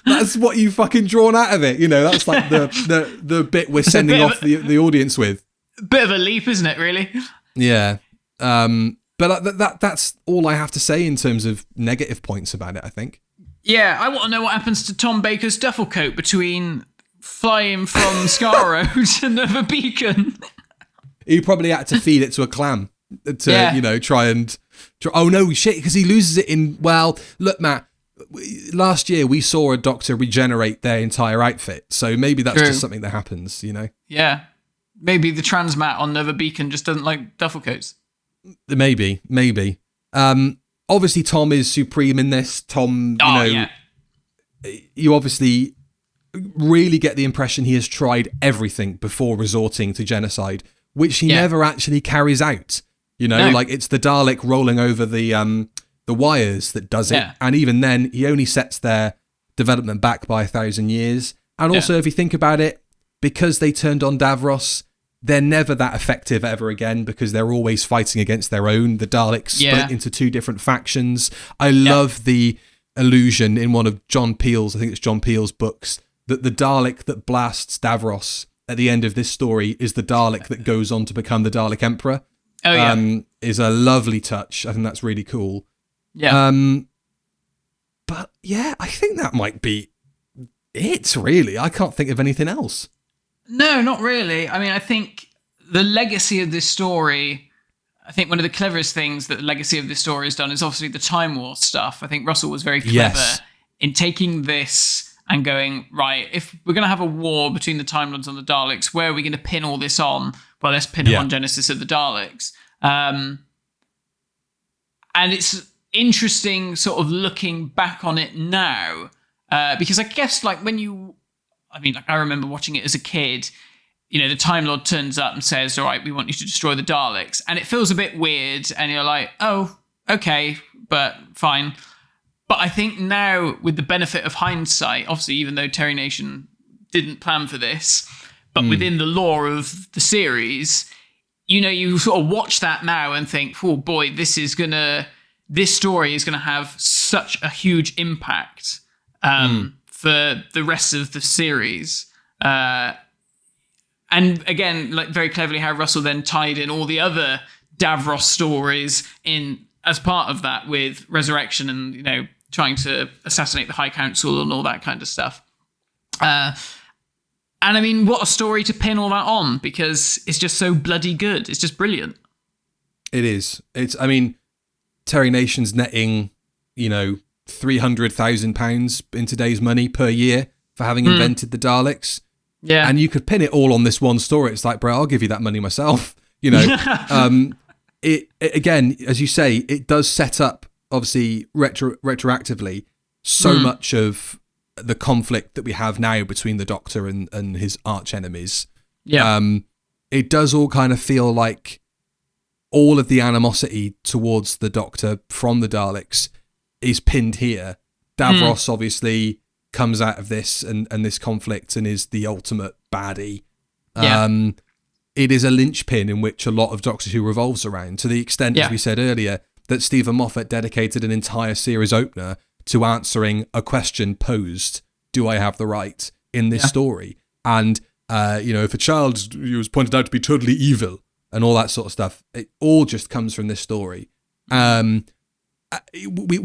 that's what you fucking drawn out of it. That's like the bit we're sending off the audience with. A bit of a leap, isn't it, really? Yeah. But that's all I have to say in terms of negative points about it, I think. Yeah, I want to know what happens to Tom Baker's duffel coat between flying from Skaro to Nova Beacon. He probably had to feed it to a clam to, try and... Oh, no, shit, because he loses it in... Well, look, Matt, last year we saw a doctor regenerate their entire outfit, so maybe that's just something that happens, Yeah. Maybe the trans Matt on Nova Beacon just doesn't like duffel coats. Maybe. Obviously, Tom is supreme in this. Tom, you obviously really get the impression he has tried everything before resorting to genocide, which he never actually carries out. Like it's the Dalek rolling over the wires that does it. And even then, he only sets their development back by 1,000 years. And also, if you think about it, because they turned on Davros, they're never that effective ever again because they're always fighting against their own. The Daleks split into two different factions. I love the illusion in one of John Peel's, I think it's John Peel's books, that the Dalek that blasts Davros at the end of this story is the Dalek that goes on to become the Dalek Emperor. Oh, yeah. Is a lovely touch. I think that's really cool. Yeah. But yeah, I think that might be it, really. I can't think of anything else. No, not really. I mean, I think the legacy of this story, I think one of the cleverest things that the legacy of this story has done is obviously the Time War stuff. I think Russell was very clever in taking this and going, right, if we're going to have a war between the Time Lords and the Daleks, where are we going to pin all this on? Well, let's pin it on Genesis of the Daleks. And it's interesting sort of looking back on it now, because I guess like I remember watching it as a kid, the Time Lord turns up and says, all right, we want you to destroy the Daleks. And it feels a bit weird. And you're like, oh, okay, but fine. But I think now with the benefit of hindsight, obviously, even though Terry Nation didn't plan for this, but within the lore of the series, you sort of watch that now and think, oh boy, this story is going to have such a huge impact for the rest of the series. And again, like very cleverly how Russell then tied in all the other Davros stories in as part of that with Resurrection and, trying to assassinate the High Council and all that kind of stuff. And I mean, what a story to pin all that on, because it's just so bloody good. It's just brilliant. It is. Terry Nation's netting, £300,000 in today's money per year for having invented the Daleks. Yeah. And you could pin it all on this one story. It's like, bro, I'll give you that money myself. It again, as you say, it does set up, obviously, retroactively, so much of the conflict that we have now between the Doctor and his arch enemies. Yeah. It does all kind of feel like all of the animosity towards the Doctor from the Daleks is pinned here. Davros obviously comes out of this and this conflict and is the ultimate baddie. It is a linchpin in which a lot of Doctor Who revolves around, to the extent, as we said earlier, that Stephen Moffat dedicated an entire series opener to answering a question posed, do I have the right, in this story? And, if a child was pointed out to be totally evil and all that sort of stuff, it all just comes from this story. We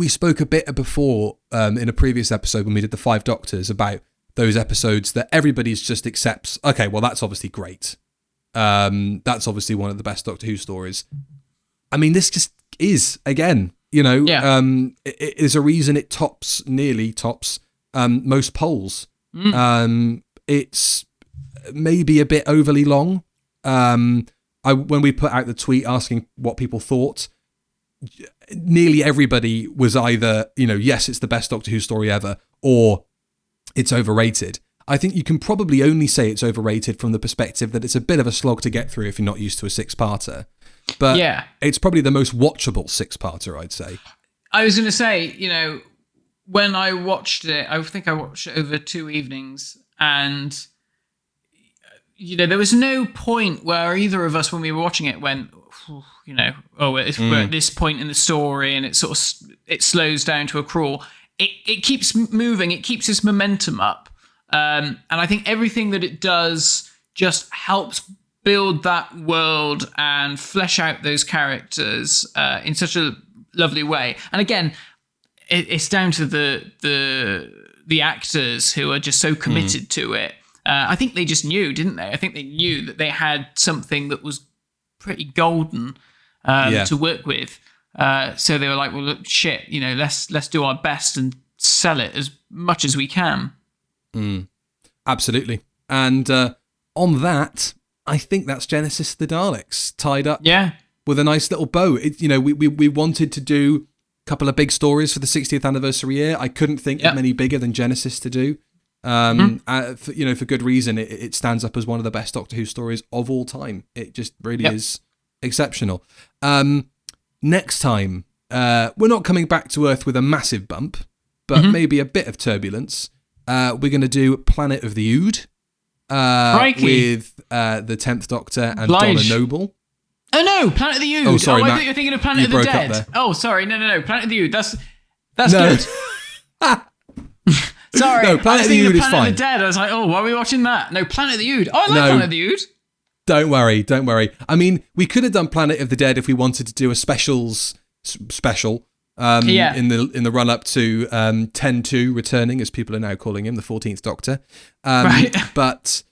spoke a bit before in a previous episode when we did the 5 Doctors about those episodes that everybody's just accepts, okay, well, that's obviously great. That's obviously one of the best Doctor Who stories. I mean, this just is, again, there's a reason it nearly tops most polls. It's maybe a bit overly long. When we put out the tweet asking what people thought, nearly everybody was either, yes, it's the best Doctor Who story ever, or it's overrated. I think you can probably only say it's overrated from the perspective that it's a bit of a slog to get through if you're not used to a 6-parter. But it's probably the most watchable 6-parter, I'd say. I was going to say, when I watched it, I think I watched it over 2 evenings, and, there was no point where either of us, when we were watching it, went, we're at this point in the story, and it slows down to a crawl. It keeps moving. It keeps its momentum up, and I think everything that it does just helps build that world and flesh out those characters in such a lovely way. And again, it's down to the actors who are just so committed to it. I think they just knew, didn't they? I think they knew that they had something that was pretty golden to work with. So they were like, well, look, shit, let's do our best and sell it as much as we can. Absolutely. And on that, I think that's Genesis of the Daleks tied up with a nice little bow. We wanted to do a couple of big stories for the 60th anniversary year. I couldn't think of many bigger than Genesis to do. For good reason. It stands up as one of the best Doctor Who stories of all time. It just really is exceptional. Next time, we're not coming back to Earth with a massive bump, but maybe a bit of turbulence. We're going to do Planet of the Ood with the 10th Doctor and Donna Noble. Oh no, Planet of the Ood. Oh, sorry, I Matt, thought you were thinking of Planet of the Dead. Oh, sorry, no. Planet of the Ood. That's good. Sorry, no, Planet of the Ood is fine. Planet of the Dead. I was like, why are we watching that? No, Planet of the Ood. Oh, I like Planet of the Ood. Don't worry. I mean, we could have done Planet of the Dead if we wanted to do a special in the run up to 10-2 returning, as people are now calling him, the 14th Doctor. Right. But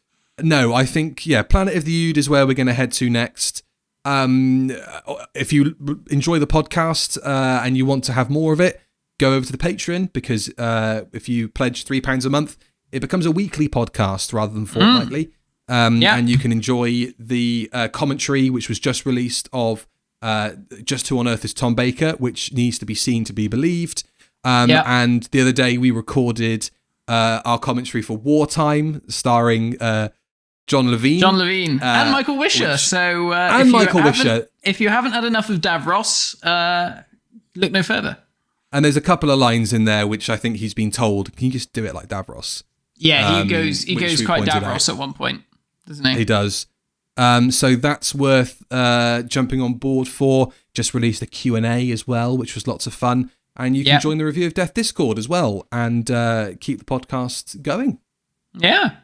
no, I think Planet of the Ood is where we're going to head to next. If you enjoy the podcast and you want to have more of it, go over to the Patreon, because if you pledge £3 a month, it becomes a weekly podcast rather than fortnightly. And you can enjoy the commentary, which was just released, of Just Who on Earth is Tom Baker, which needs to be seen to be believed. And the other day we recorded our commentary for Wartime, starring John Levine. And Michael Wisher. If you haven't had enough of Davros, look no further. And there's a couple of lines in there which I think he's been told, can you just do it like Davros? Yeah, he goes quite Davros at one point, doesn't he? He does. So that's worth jumping on board for. Just released a Q&A as well, which was lots of fun. And you can join the Review of Death Discord as well and keep the podcast going. Yeah.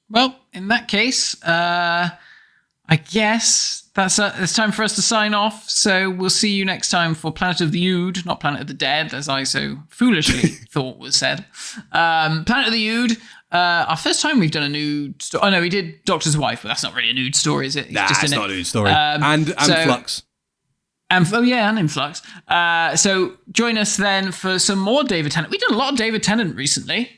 Well, in that case, I guess it's time for us to sign off. So we'll see you next time for Planet of the Ood, not Planet of the Dead, as I so foolishly thought was said. Planet of the Ood. Our first time we've done a nude story. Oh no, we did Doctor's Wife, but that's not really a nude story, is it? It's not a nude story. And Flux. And in Flux. So join us then for some more David Tennant. We've done a lot of David Tennant recently.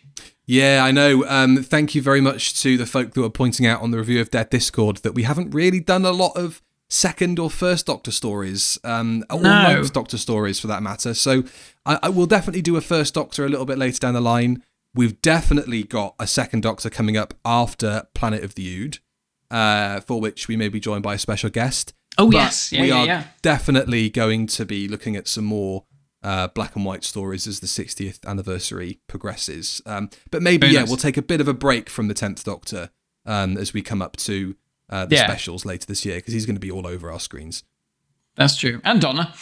Yeah, I know. Thank you very much to the folk that were pointing out on the Review of Death Discord that we haven't really done a lot of second or first Doctor stories, or ninth Doctor stories for that matter. So I will definitely do a first Doctor a little bit later down the line. We've definitely got a second Doctor coming up after Planet of the Ood, for which we may be joined by a special guest. Oh, yes. We are definitely going to be looking at some more black and white stories as the 60th anniversary progresses. But maybe, we'll take a bit of a break from the 10th Doctor as we come up to the specials later this year, because he's going to be all over our screens. That's true. And Donna.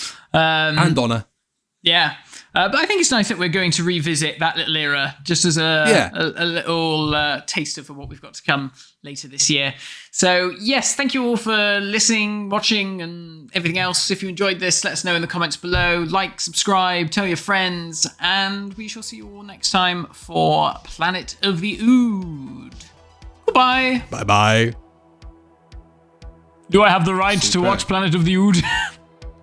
Yeah. But I think it's nice that we're going to revisit that little era just as a little taster for what we've got to come later this year. So, yes, thank you all for listening, watching, and everything else. If you enjoyed this, let us know in the comments below. Like, subscribe, tell your friends, and we shall see you all next time for Planet of the Ood. Goodbye. Bye-bye. Do I have the right to watch Planet of the Ood?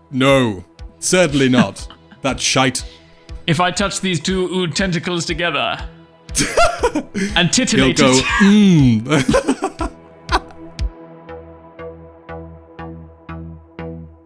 No, certainly not. That's shite. If I touch these two Ood tentacles together and titillate You'll go,